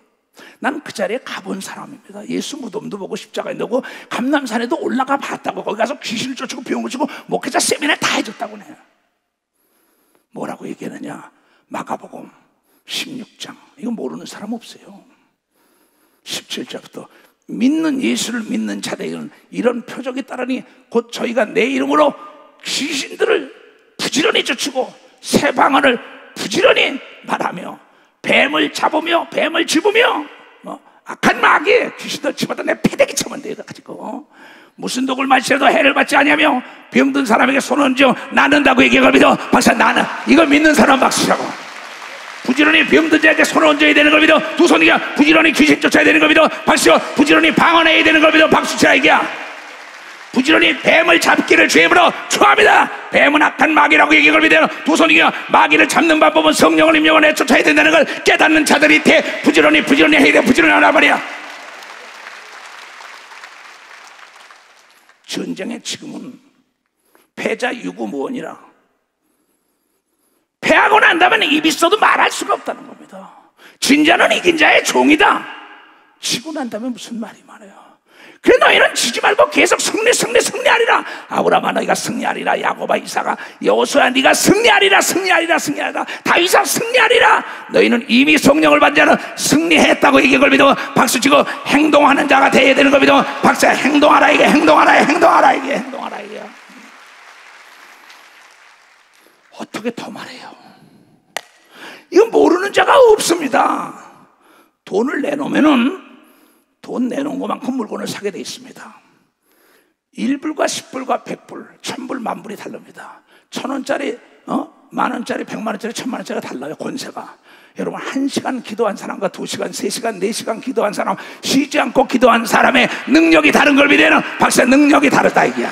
난 그 자리에 가본 사람입니다. 예수 무덤도 보고 십자가에 넣고 감람산에도 올라가 봤다고, 거기 가서 귀신을 쫓고 병을 치고 목회자 세미나를 다 해줬다고 해요. 뭐라고 얘기하느냐? 마가복음 16장. 이거 모르는 사람 없어요. 17절부터 믿는 예수를 믿는 자들은 이런 표적이 따르니 곧 저희가 내 이름으로 귀신들을 부지런히 쫓고 새 방언을 부지런히 말하며 뱀을 잡으며 뱀을 집으며 악한 마귀 귀신들 집어다 내 패대기 쳐면 돼요. 가지고 무슨 독을 마시려도 해를 받지 아니하며 병든 사람에게 손을 얹어 낫는다고 얘기할 믿어. 박사, 나는 이걸 믿는 사람 박수라고. 부지런히 병든 자에게 손을 얹어야 되는 걸 믿어. 두 손이야. 부지런히 귀신 쫓아야 되는 걸 믿어. 박수. 부지런히 방언해야 되는 걸 믿어. 박수 치라 이게야. 부지런히 뱀을 잡기를 주임으로 초합니다. 뱀은 악한 마귀라고 얘기를 믿어요. 두 손이야. 마귀를 잡는 방법은 성령을 임령을 내쫓아야 된다는 걸 깨닫는 자들이 부지런히 해야 돼. 부지런히 하란 말이야. 전쟁의 지금은 패자 유구무원이라, 패하고 난다면 입이 있어도 말할 수가 없다는 겁니다. 진자는 이긴 자의 종이다. 지고 난다면 무슨 말이 많아요. 그래 너희는 지지 말고 계속 승리하리라. 아브라함아 너희가 승리하리라. 야곱아 이삭아 여호수아 네가 승리하리라. 다윗아 승리하리라. 너희는 이미 성령을 받은 자는 승리했다고 얘기한 걸 믿어. 박수치고 행동하는 자가 되어야 되는 걸 믿어. 박수. 행동하라 이게. 행동하라 이게. 어떻게 더 말해요? 이거 모르는 자가 없습니다. 돈을 내놓으면은 돈 내놓은 것만큼 물건을 사게 돼 있습니다. 1불과 10불과 100불, 1000불, 만불이 다릅니다. 1000원짜리, 만원짜리, 100만원짜리, 1000만원짜리가 달라요. 권세가. 여러분 1시간 기도한 사람과 2시간, 3시간, 4시간 기도한 사람, 쉬지 않고 기도한 사람의 능력이 다른 걸 믿어요. 박사, 능력이 다르다 이게야.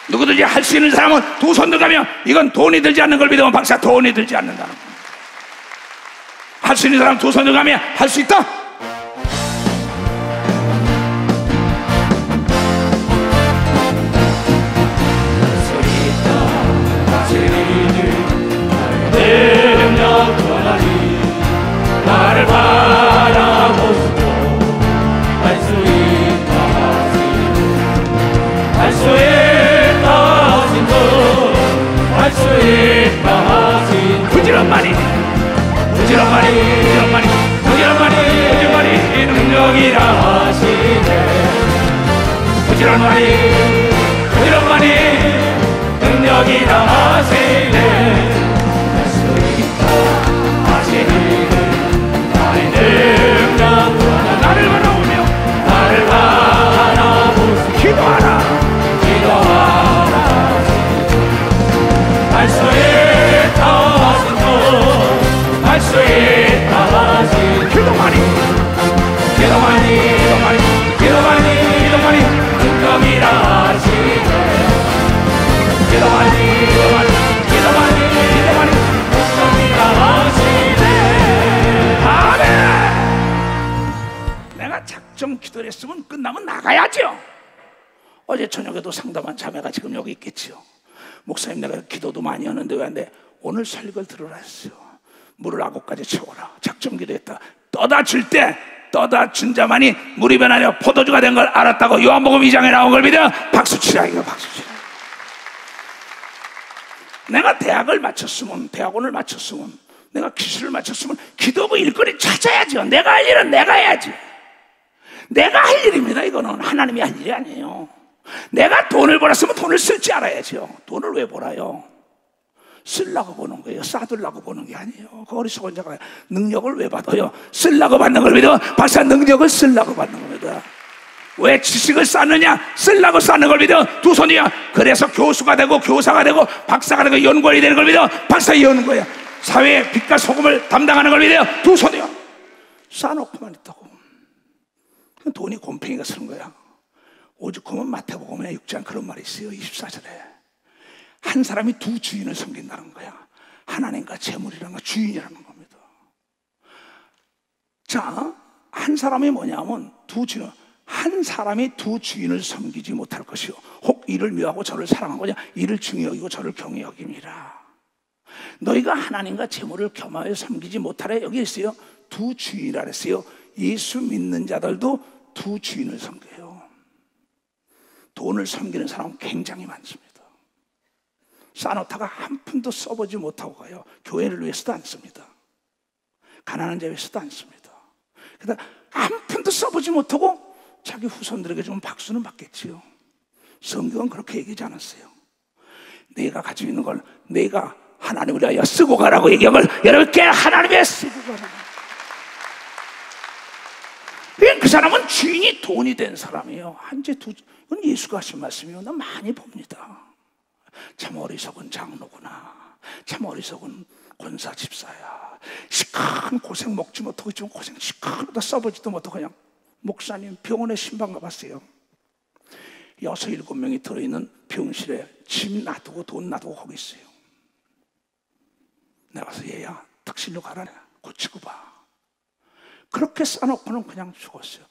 누구든지 할 수 있는 사람은 두 손 들가며 이건 돈이 들지 않는 걸 믿으면 박사, 돈이 들지 않는다는 거예요. 할 수 있는 사람 두 손 들가며 할 수 있다. 나를 바라보시고 할 수 있다 하신 부지런만이 능력이라 하시네. 부지런만이 능력이라 하시네. 할 수 있다 하시니 나의 능력 나를 바라보시고 기도하라 할 수 있다 하신 할 수 있다 하신 기도만이 능력이라 하시네. 기도만이 능력이라 하시네. 아멘. 내가 작정 기도를 했으면 끝나면 나가야죠. 어제 저녁에도 상담한 자매가 지금 여기 있겠지요. 목사님 내가 기도도 많이 하는데 왜 안 돼? 오늘 설교를 들으라 했어요. 물을 9가지 채워라. 작정 기도했다. 떠다 줄 때 떠다 준 자만이 물이 변하여 포도주가 된 걸 알았다고 요한복음 2장에 나온 걸 믿어. 박수치라 이거. 박수치라. 내가 대학원을 마쳤으면 내가 기술을 마쳤으면 기도부 일거리 찾아야죠. 내가 할 일은 내가 해야지. 내가 할 일입니다. 이거는 하나님이 할 일이 아니에요. 내가 돈을 벌었으면 돈을 쓸 줄 알아야죠. 돈을 왜 벌어요? 쓰려고 버는 거예요. 쌓으려고 버는 게 아니에요. 그 어리석은 자가 능력을 왜 받아요? 쓰려고 받는 겁니다. 박사, 능력을 쓰려고 받는 겁니다. 왜 지식을 쌓느냐? 쓰려고 쌓는 걸 믿어. 두 손이야. 그래서 교수가 되고 교사가 되고 박사가 되고 연구원이 되는 걸 믿어. 박사 연구야. 사회의 빛과 소금을 담당하는 걸 믿어요. 두 손이야. 쌓아놓고만 있다고. 돈이 곰팡이가 쓰는 거야. 오죽하면 마태복음에 6장 그런 말이 있어요. 24절에 한 사람이 두 주인을 섬긴다는 거야. 하나님과 재물이라는 거, 주인이라는 겁니다. 자, 한 사람이 뭐냐면 한 사람이 두 주인을 섬기지 못할 것이요 혹 이를 미워하고 저를 사랑하고자 이를 중히 여기고 저를 경히 여김이라. 너희가 하나님과 재물을 겸하여 섬기지 못하래. 여기 있어요. 두 주인이라 그랬어요. 예수 믿는 자들도 두 주인을 섬겨요. 돈을 섬기는 사람은 굉장히 많습니다. 쌓아놓다가 한 푼도 써보지 못하고 가요. 교회를 위해서도 안 씁니다. 가난한 자 위해서도 안 씁니다. 그러다 한 푼도 써보지 못하고 자기 후손들에게 좀 박수는 받겠지요. 성경은 그렇게 얘기하지 않았어요. 내가 가지고 있는 걸 내가 하나님을 위하여 쓰고 가라고 얘기한 걸 여러분께 하나님 위해 쓰고 가라고. 그 사람은 주인이 돈이 된 사람이에요. 이건 예수가 하신 말씀이에요. 나 많이 봅니다. 참 어리석은 장로구나. 참 어리석은 권사 집사야. 시큰 고생 먹지 못하고 좀 고생 시큰하다 써보지도 못하고 그냥 목사님 병원에 신방 가봤어요. 6, 7명이 들어있는 병실에 짐 놔두고 돈 놔두고 거기 있어요. 내가 가서 얘야 특실로 가라. 고치고 봐. 그렇게 싸놓고는 그냥 죽었어요.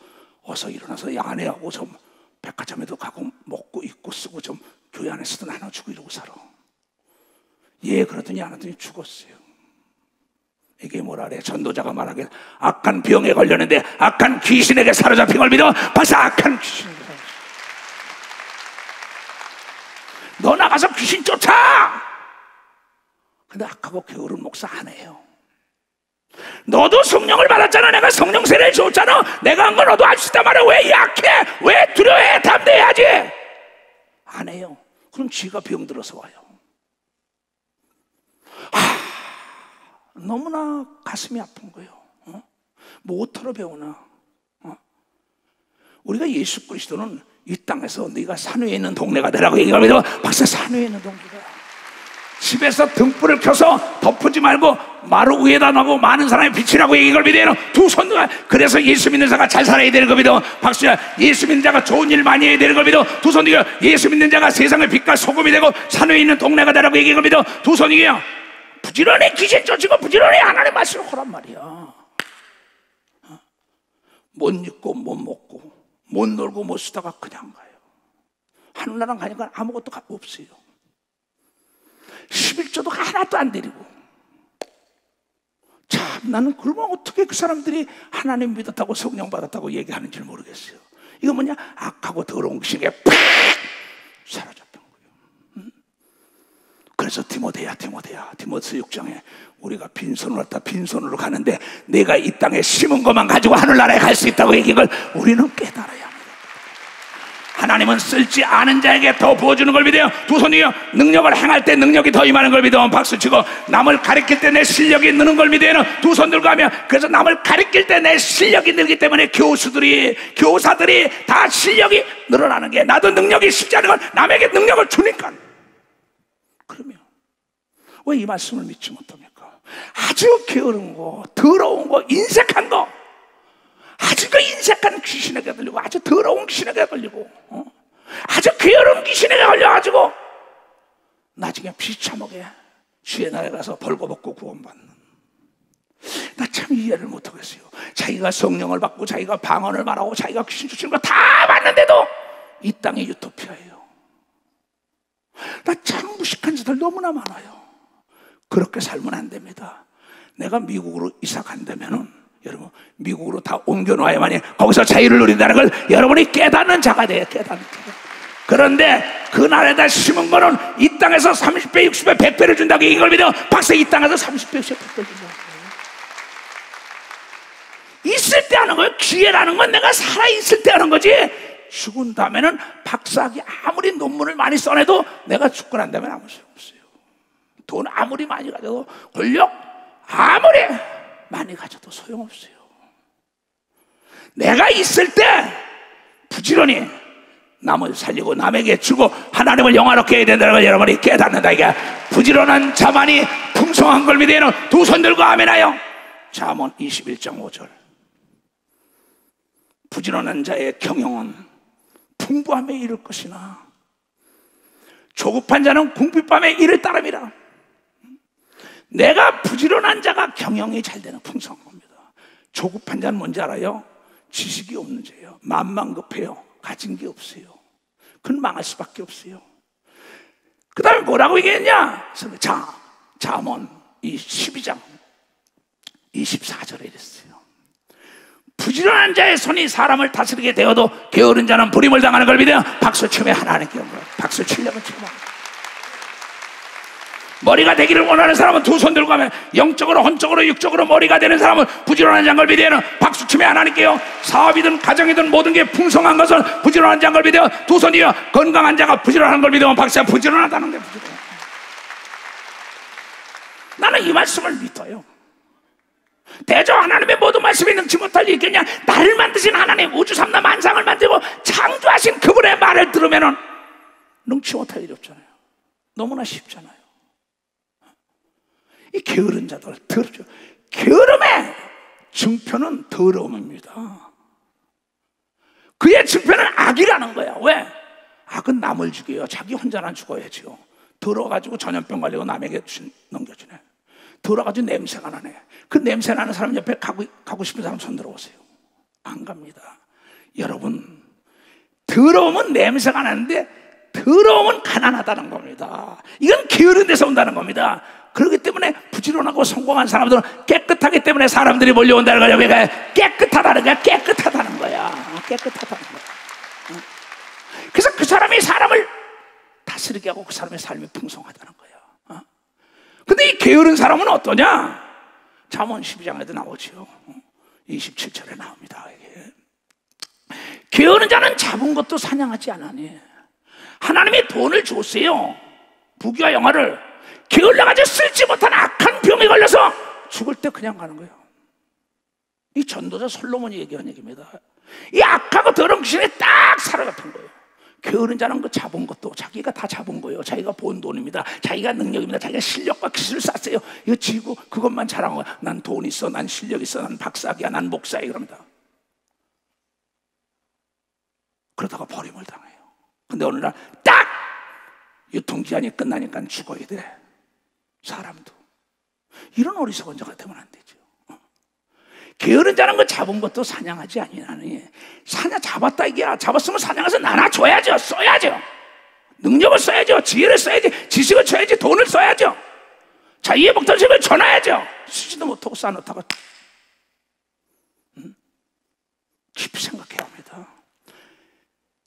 어서 일어나서 아내하고 좀 백화점에도 가고 먹고 입고 쓰고 좀 교회 안에서도 나눠주고 이러고 살아. 예 그러더니 안 하더니 죽었어요. 이게 뭐라 그래? 전도자가 말하길 악한 병에 걸렸는데 악한 귀신에게 사로잡힌 걸 믿어. 벌써 악한 귀신에게 너 나가서 귀신 쫓아. 근데 악하고 게으른 목사 안 해요. 너도 성령을 받았잖아. 내가 성령 세례를 줬잖아. 내가 한 건 너도 할 수 있단 말이야. 왜 약해? 왜 두려워해? 담대해야지. 안 해요. 그럼 쥐가 병들어서 와요. 너무나 가슴이 아픈 거예요. 뭐터로 배우나? 우리가 예수 그리스도는 이 땅에서 네가 산 위에 있는 동네가 되라고 얘기합니다. 박사 산 위에 있는 동네가 집에서 등불을 켜서 덮지 말고 마루 위에다 놔고 많은 사람의 빛이라고 얘기를 믿어요. 두 손으로. 그래서 예수 믿는 자가 잘 살아야 되는 겁니다. 박수야. 예수 믿는 자가 좋은 일 많이 해야 되는 겁니다. 두 손이요. 예수 믿는 자가 세상의 빛과 소금이 되고 산 위에 있는 동네가 되라고 얘기를 믿어. 두 손이요. 부지런히 귀신 쫓고 부지런히 하나님 말씀을 하란 말이야. 못 입고 못 먹고 못 놀고 못 쓰다가 그냥 가요. 하늘나라 가니까 아무것도 없어요. 11조도 하나도 안 드리고. 참 나는 그러면 어떻게 그 사람들이 하나님 믿었다고 성령 받았다고 얘기하는지 모르겠어요. 이거 뭐냐? 악하고 더러운 귀신에게 팍 사로잡힌 거예요. 그래서 디모데야 디모데 6장에 우리가 빈손으로 왔다 빈손으로 가는데 내가 이 땅에 심은 것만 가지고 하늘나라에 갈 수 있다고 얘기한 걸 우리는 깨달아야 합니다. 하나님은 쓸지 않은 자에게 더 부어주는 걸 믿어요. 두 손이요. 능력을 행할 때 능력이 더 임하는 걸 믿어. 박수치고 남을 가르칠 때 내 실력이 느는 걸 믿어요. 두 손 들고 하면 그래서 남을 가르칠 때 내 실력이 늘기 때문에 교사들이 다 실력이 늘어나는 게 나도 능력이 쉽지 않은 건 남에게 능력을 주니까. 그러면 왜 이 말씀을 믿지 못합니까? 아주 게으른 거 더러운 거 인색한 거 아주 그 인색한 귀신에게 걸리고 아주 더러운 귀신에게 걸리고 아주 게으른 귀신에게 걸려가지고 나중에 비참하게 주의 나라에 가서 벌거벗고 구원받는. 나 참 이해를 못하겠어요. 자기가 성령을 받고 자기가 방언을 말하고 자기가 귀신 쫓는 거 다 봤는데도 이 땅이 유토피아예요. 나 참 무식한 자들 너무나 많아요. 그렇게 살면 안 됩니다. 내가 미국으로 이사 간다면은 여러분 미국으로 다 옮겨놓아야만이 거기서 자유를 누린다는 걸 여러분이 깨닫는 자가 돼요. 깨닫는 자가. 그런데 그 나라에다 심은 거는 이 땅에서 30배, 60배, 100배를 준다고 이걸 믿어. 박사 이 땅에서 30배, 60배, 100배 준다고. 있을 때 하는 거예요. 기회라는 건 내가 살아있을 때 하는 거지 죽은 다음에는 박사학위 아무리 논문을 많이 써내도 내가 죽고 난 다음에 아무 소용 없어요. 돈 아무리 많이 가져도, 권력 아무리 많이 가져도 소용없어요. 내가 있을 때 부지런히 남을 살리고 남에게 주고 하나님을 영화롭게 해야 된다는 걸 여러분이 깨닫는다. 이게 부지런한 자만이 풍성한 걸 믿으는 두 손 들고 아멘하여. 잠언 21장 5절. 부지런한 자의 경영은 풍부함에 이를 것이나 조급한 자는 궁핍함에 이를 따름이라. 내가 부지런한 자가 경영이 잘 되는 풍성한 겁니다. 조급한 자는 뭔지 알아요? 지식이 없는 자예요. 마음만 급해요. 가진 게 없어요. 그건 망할 수밖에 없어요. 그 다음에 뭐라고 얘기했냐? 잠언 12장 24절에 이랬어요. 부지런한 자의 손이 사람을 다스리게 되어도 게으른 자는 불임을 당하는 걸 믿어 박수 치며 하나님께 온 거예요. 박수 치려면 쳐봐. 머리가 되기를 원하는 사람은 두 손 들고 가면, 영적으로 혼적으로 육적으로 머리가 되는 사람은 부지런한 자인 걸 믿어야 박수 치며 하나님께요. 사업이든 가정이든 모든 게 풍성한 것은 부지런한 자인 걸 믿어 두 손이요. 건강한 자가 부지런한 걸 믿으면 박수야. 부지런하다는 게 부지런해. 나는 이 말씀을 믿어요. 대저 하나님의 모든 말씀이 능치 못할 일 있겠냐? 나를 만드신 하나님, 우주 삼라 만상을 만들고 창조하신 그분의 말을 들으면은 능치 못할 일이 없잖아요. 너무나 쉽잖아요. 이 게으른 자들 더럽죠. 게으름의 증표는 더러움입니다. 그의 증표는 악이라는 거야. 왜? 악은 남을 죽여요. 자기 혼자는 죽어야죠. 더러워가지고 전염병 걸리고 남에게 넘겨주네. 더러워가지고 냄새가 나네. 그 냄새 나는 사람 옆에 가고 싶은 사람 손 들어보세요. 안 갑니다. 여러분, 더러움은 냄새가 나는데 더러움은 가난하다는 겁니다. 이건 게으른 데서 온다는 겁니다. 그렇기 때문에 부지런하고 성공한 사람들은 깨끗하기 때문에 사람들이 몰려온다는 거예요. 그러니까 깨끗하다는 거야. 깨끗하다는 거야. 깨끗하다는 거야. 그래서 그 사람이 사람을 다스리게 하고 그 사람의 삶이 풍성하다는 거야. 근데 이 게으른 사람은 어떠냐? 잠언 12장에도 나오죠. 27절에 나옵니다. 이게. 게으른 자는 잡은 것도 사냥하지 않으니. 하나님이 돈을 줬어요. 부귀와 영화를. 게을러가지고 쓸지 못한 악한 병에 걸려서 죽을 때 그냥 가는 거예요. 이 전도자 솔로몬이 얘기한 얘기입니다. 이 악하고 더러운 귀신에 딱 사로잡힌 거예요. 게으른 자는 그 잡은 것도 자기가 다 잡은 거예요. 자기가 본 돈입니다. 자기가 능력입니다. 자기가 실력과 기술을 쌓았어요. 이거 지고 그것만 자랑한 거야. 난 돈 있어, 난 실력 있어, 난 박사기야, 난 목사야, 그럽니다. 그러다가 버림을 당해요. 근데 어느 날 딱 유통기한이 끝나니까 죽어야 돼. 사람도. 이런 어리석은 자가 되면 안 되죠. 게으른 자는 그 잡은 것도 사냥하지 아니하니. 사냥 잡았다 이게야. 잡았으면 사냥해서 나눠줘야죠. 써야죠. 능력을 써야죠. 지혜를 써야지. 지식을 써야지. 돈을 써야죠. 자기의 목적을 전해야죠. 쓰지도 못하고 쌓아놓다가 깊이 생각해야 합니다.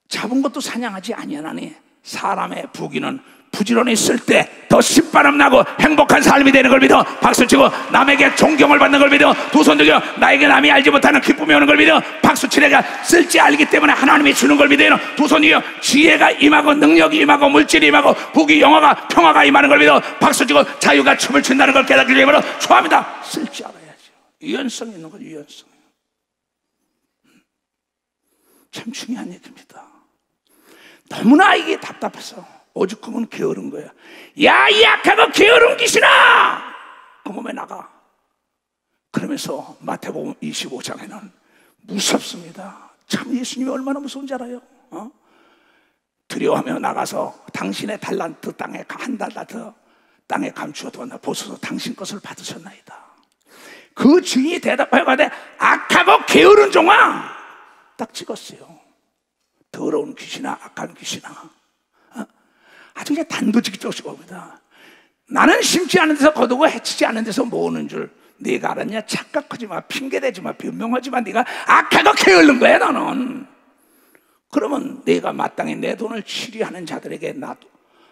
잡은 것도 사냥하지 아니하니 사람의 부귀는 부지런히 쓸 때 더 신바람 나고 행복한 삶이 되는 걸 믿어 박수치고, 남에게 존경을 받는 걸 믿어 두 손 들고, 나에게 남이 알지 못하는 기쁨이 오는 걸 믿어 박수치. 내가 쓸지 알기 때문에 하나님이 주는 걸 믿어 두 손이요. 지혜가 임하고 능력이 임하고 물질이 임하고 부귀 영화가 평화가 임하는 걸 믿어 박수치고, 자유가 춤을 춘다는 걸 깨닫기 위해서 좋아합니다. 쓸지 알아야죠. 유연성 있는 건 유연성. 참 중요한 얘기입니다. 너무나 이게 답답해서 오죽하면 게으른 거야. 야, 이 악하고 게으른 귀신아, 그 몸에 나가. 그러면서 마태복음 25장에는 무섭습니다. 참 예수님이 얼마나 무서운지 알아요? 두려워하며 나가서 당신의 달란트 땅에 한 달란트 땅에 감추어 두었나 보소서 당신 것을 받으셨나이다. 그 주인이 대답하여 가되 악하고 게으른 종아, 딱 찍었어요. 더러운 귀신아, 악한 귀신아. 아주 그냥 단도직입적으로 봅니다. 나는 심지 않은 데서 거두고 해치지 않은 데서 모으는 줄 네가 알았냐? 착각하지 마, 핑계대지 마, 변명하지 마. 네가 악하고 게으른 거야 너는. 그러면 네가 마땅히 내 돈을 치리하는 자들에게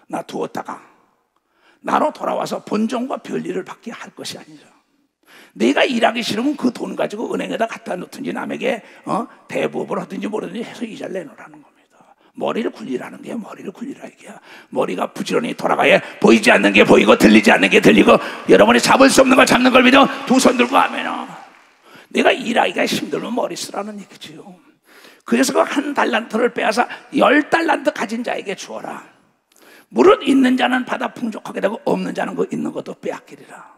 놔두었다가 나로 돌아와서 본종과 별일을 받게 할 것이 아니죠. 내가 일하기 싫으면 그 돈 가지고 은행에다 갖다 놓든지 남에게 대부업을 하든지 뭐든지 해서 이자를 내놓으라는 겁니다. 머리를 굴리라는 게 머리를 굴리라 이게야. 머리가 부지런히 돌아가야 보이지 않는 게 보이고 들리지 않는 게 들리고 여러분이 잡을 수 없는 걸 잡는 걸 믿어 두 손 들고 하면 내가 일하기가 힘들면 머리 쓰라는 얘기지요. 그래서 그 한 달란트를 빼앗아 10달란트 가진 자에게 주어라. 무릇 있는 자는 받아 풍족하게 되고 없는 자는 그 있는 것도 빼앗기리라.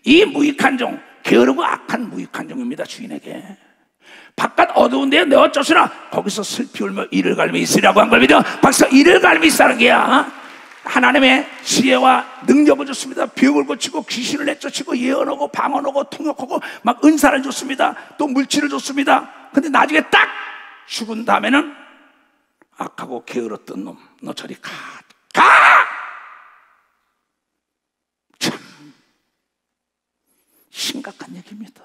이 무익한 종, 게으르고 악한 무익한 종입니다. 주인에게 바깥 어두운 데에 내 어쩌시나 거기서 슬피 울며 이를 갈미 있으리라고 한 걸 믿어 박사 이를 갈미 있다는 게야. 하나님의 지혜와 능력을 줬습니다. 병을 고치고 귀신을 내쫓고 예언하고 방언하고 통역하고 막 은사를 줬습니다. 또 물질을 줬습니다. 근데 나중에 딱 죽은 다음에는 악하고 게으렀던 놈 너 저리 가! 참 심각한 얘기입니다.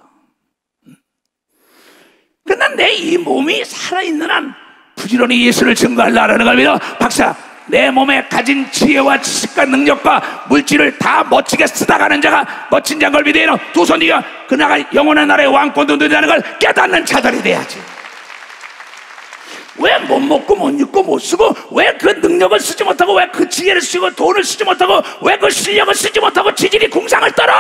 그러나 내 이 몸이 살아있는 한 부지런히 예수를 증거하려는 걸 믿어 박사 내 몸에 가진 지혜와 지식과 능력과 물질을 다 멋지게 쓰다가는 자가 멋진 자인 걸 믿어요. 두 손 뒤가 그나가 영원한 나라의 왕권도 누리다는 걸 깨닫는 자들이 돼야지. 왜 못 먹고 못 입고 못 쓰고 왜 그 능력을 쓰지 못하고 왜 그 지혜를 쓰고 돈을 쓰지 못하고 왜 그 실력을 쓰지 못하고 지질이 궁상을 떨어?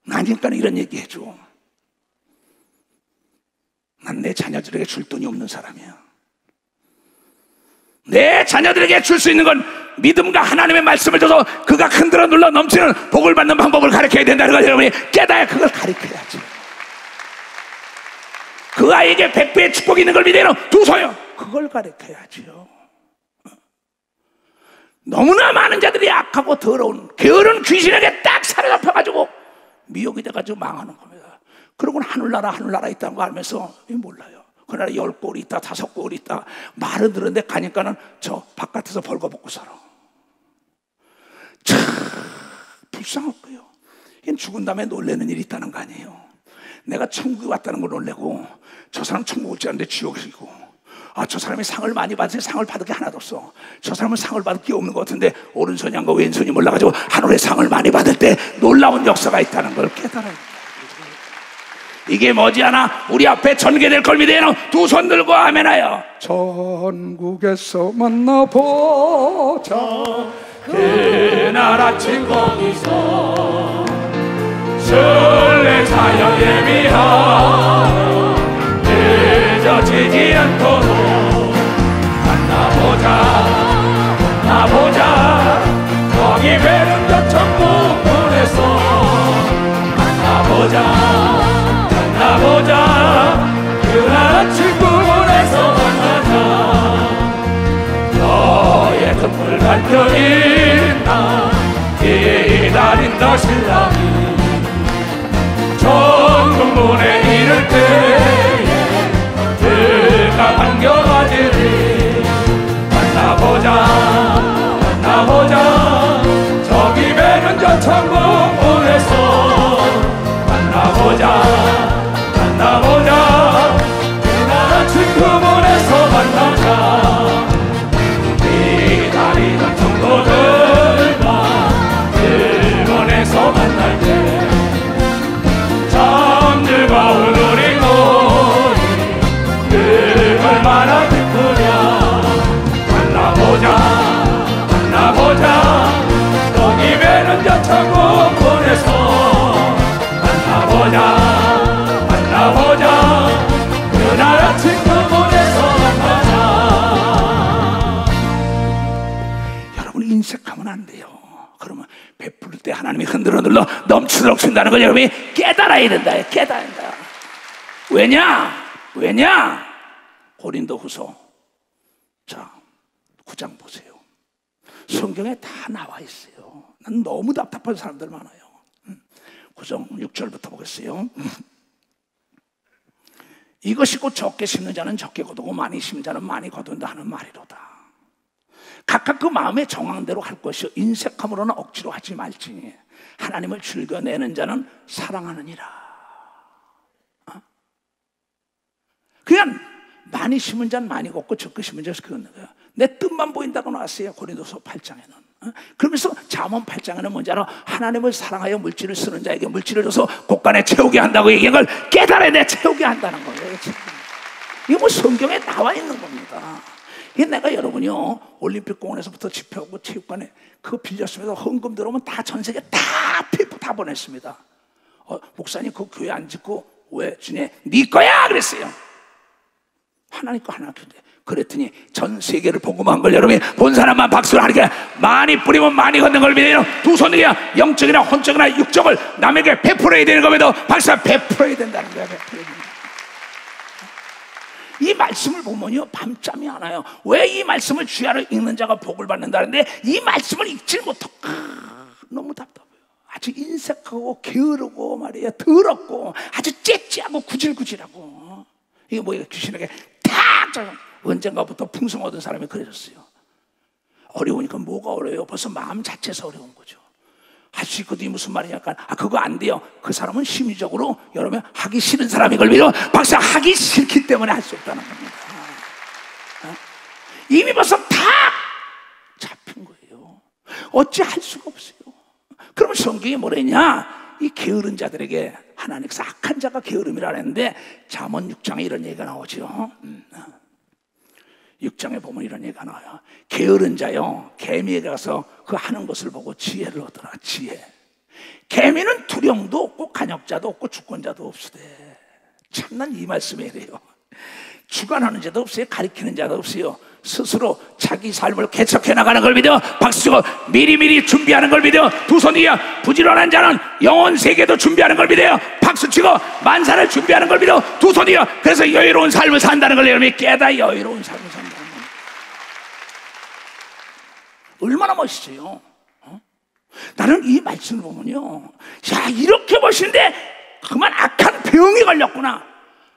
나니까 이런 얘기 해줘. 난 내 자녀들에게 줄 돈이 없는 사람이야. 내 자녀들에게 줄 수 있는 건 믿음과 하나님의 말씀을 줘서 그가 흔들어 눌러 넘치는 복을 받는 방법을 가르쳐야 된다는 걸 여러분이 깨달아야 그걸 가르쳐야지. 그 아이에게 100배의 축복이 있는 걸 믿어요. 두 손요. 그걸 가르쳐야지요. 너무나 많은 자들이 악하고 더러운 게으른 귀신에게 딱 사로잡혀가지고 미혹이 돼가지고 망하는 겁니다. 그러고는 하늘나라 있다는 거 알면서 몰라요. 그 나라 10골이 있다 5골이 있다 말은 들었는데 가니까는 저 바깥에서 벌거벗고 살아. 참 불쌍하고요. 이건 죽은 다음에 놀라는 일이 있다는 거 아니에요. 내가 천국에 왔다는 걸 놀래고 저 사람 천국 올지 않는데 지옥이고 저 사람이 상을 많이 받으니 상을 받을 게 하나도 없어. 저 사람은 상을 받을 게 없는 것 같은데 오른손이 한 거 왼손이 몰라가지고 하늘의 상을 많이 받을 때 놀라운 역사가 있다는 걸 깨달아요. 이게 머지않아 우리 앞에 전개될 걸 믿어요. 두 손 들고 아멘하여 전국에서 만나보자 그날 아침 거기서 설레 자연 예비하여 늦어지지 않도록 만나보자 거기 배릉저 천국문에서 만나보자 그날 아침 구원에서 만나자 너의 등불 밝혀있나 기다린다 신랑이 천국문에 이를 때에 그가 반겨가지리 만나보자 저기 배는 저 천국문에서 만나보자 그날 아침 그문에서 만나자 기다리던 성도들과 그문에서 만날 때 잠들과 우리 너희 그 얼마나 기쁘냐 만나보자 거기 배는 저 천국문에서 만나보자 그날 아침 그문에서 만나자. 여러분 인색하면 안 돼요. 그러면 베풀 때 하나님이 흔들어 눌러 넘치도록 준다는 걸 여러분이 깨달아야 된다. 왜냐? 고린도후서 자 9장 보세요. 성경에 다 나와 있어요. 난 너무 답답한 사람들 많아요. 9장 6절부터 보겠어요. 이것이 곧 적게 심는 자는 적게 거두고 많이 심는 자는 많이 거둔다 하는 말이로다. 각각 그 마음의 정황대로 할 것이요 인색함으로는 억지로 하지 말지니 하나님을 즐겨내는 자는 사랑하느니라. 그냥 많이 심은 자는 많이 걷고 적게 심은 자는 적게 걷는 거야. 내 뜻만 보인다고 나왔어요. 고린도서 8장에는 그러면서 잠언 8장에는 뭔지 알아? 하나님을 사랑하여 물질을 쓰는 자에게 물질을 줘서 곳간에 채우게 한다고 얘기한 걸 깨달아야 돼. 채우게 한다는 거예요. 이게 뭐 성경에 나와 있는 겁니다. 이게 내가 여러분이요, 올림픽공원에서부터 집회하고 체육관에 그거 빌렸습니다. 헌금 들어오면 다 전 세계 다 피부 다 보냈습니다. 목사님 그 교회 안 짓고 왜 주님 네 거야 그랬어요. 하나님 거 하나 교대. 그랬더니 전 세계를 복음한 걸 여러분이 본 사람만 박수를 하니까 많이 뿌리면 많이 걷는 걸 믿어요. 두 손이야 영적이나 혼적이나 육적을 남에게 베풀어야 되는 겁니다. 박수가 베풀어야 된다는 거야. 베풀어야 된다. 이 말씀을 보면요 밤잠이 안 와요. 왜 이 말씀을 주야로 읽는 자가 복을 받는다는데 이 말씀을 읽지 못하고 너무 답답해요. 아주 인색하고 게으르고 말이야 더럽고 아주 째째하고 구질구질하고 이게 뭐예요? 귀신에게 탁 잡아. 언젠가부터 풍성 얻은 사람이 그래졌어요. 어려우니까 뭐가 어려워요? 벌써 마음 자체에서 어려운 거죠. 할 수 있거든요. 무슨 말이냐? 그거 안 돼요. 그 사람은 심리적으로 여러분 하기 싫은 사람인 걸 믿어. 박사 하기 싫기 때문에 할 수 없다는 겁니다. 이미 벌써 다 잡힌 거예요. 어찌 할 수가 없어요. 그러면 성경이 뭐랬냐? 이 게으른 자들에게 하나님께서 악한 자가 게으름이라 했는데 잠언 6장에 이런 얘기가 나오죠. 6장에 보면 이런 얘기가 나와요. 게으른 자요 개미에게 가서 그 하는 것을 보고 지혜를 얻어라. 지혜. 개미는 두령도 없고 간역자도 없고 주권자도 없으되. 참난 이 말씀이 이래요. 주관하는 자도 없어요. 가리키는 자도 없어요. 스스로 자기 삶을 개척해 나가는 걸 믿어. 박수치고 미리미리 준비하는 걸 믿어. 두 손 위야 부지런한 자는 영혼 세계도 준비하는 걸 믿어요. 박수치고 만사를 준비하는 걸 믿어. 두 손 위야 그래서 여유로운 삶을 산다는 걸 여러분이 깨닫. 여유로운 삶을 산다는 걸. 얼마나 멋있어요. 나는 이 말씀을 보면요, 야 이렇게 멋있는데 그만 악한 병이 걸렸구나.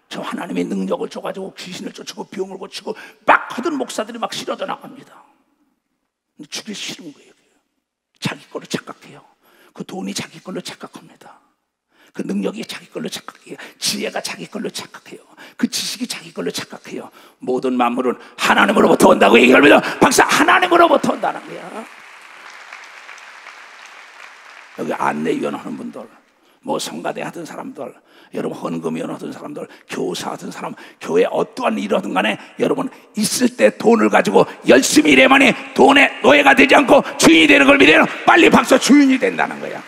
저 하나님의 능력을 줘가지고 귀신을 쫓고 병을 고치고 막 하던 목사들이 막 실어져 나갑니다. 근데 죽기 싫은 거예요. 자기 걸로 착각해요. 그 돈이 자기 걸로 착각합니다. 그 능력이 자기 걸로 착각해요. 지혜가 자기 걸로 착각해요. 그 지식이 자기 걸로 착각해요. 모든 만물은 하나님으로부터 온다고 얘기합니다. 박사 하나님으로부터 온다는 거야. 여기 안내위원 하는 분들, 뭐 성가대 하던 사람들, 여러분 헌금위원 하던 사람들, 교사 하던 사람, 교회 어떠한 일을 하든 간에 여러분 있을 때 돈을 가지고 열심히 일해만이 돈의 노예가 되지 않고 주인이 되는 걸 믿어요. 빨리 박수. 주인이 된다는 거야.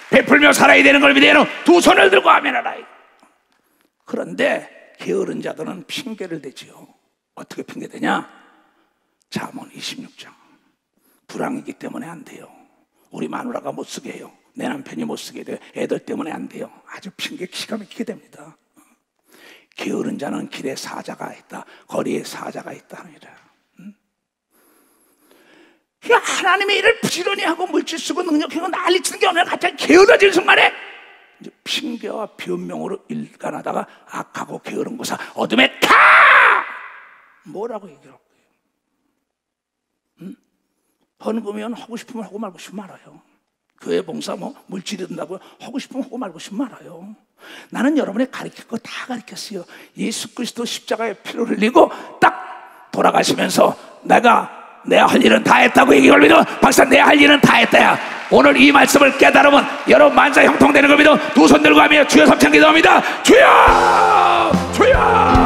베풀며 살아야 되는 걸 믿어요. 두 손을 들고 아멘하라. 그런데 게으른 자들은 핑계를 대지요. 어떻게 핑계대냐? 잠언 26장. 불황이기 때문에 안 돼요. 우리 마누라가 못 쓰게 해요. 내 남편이 못 쓰게 돼요. 애들 때문에 안 돼요. 아주 핑계 기가 막히게 됩니다. 게으른 자는 길에 사자가 있다. 거리에 사자가 있다 합니다. 하나님의 일을 부지런히 하고 물질 쓰고 능력하고 난리치는 게 아니라 갑자기 게으러질 순간에 이제 핑계와 변명으로 일관하다가 악하고 게으른 곳아 어둠에 가! 뭐라고 얘기할 거예요? 헌금이면 하고 싶으면 하고 말고 싶으면 말아요. 교회 봉사 뭐 물질이 든다고 하고 싶으면 하고 말고 싶으면 말아요. 나는 여러분의 가르칠 거 다 가르쳤어요. 예수 그리스도 십자가에 피를 흘리고 딱 돌아가시면서 내가 내 할 일은 다 했다고 얘기를 믿어. 박사 내 할 일은 다 했다야. 오늘 이 말씀을 깨달으면 여러분 만사 형통되는 걸 믿어. 두 손 들고 하며 주여 삼창 기도합니다. 주여 주여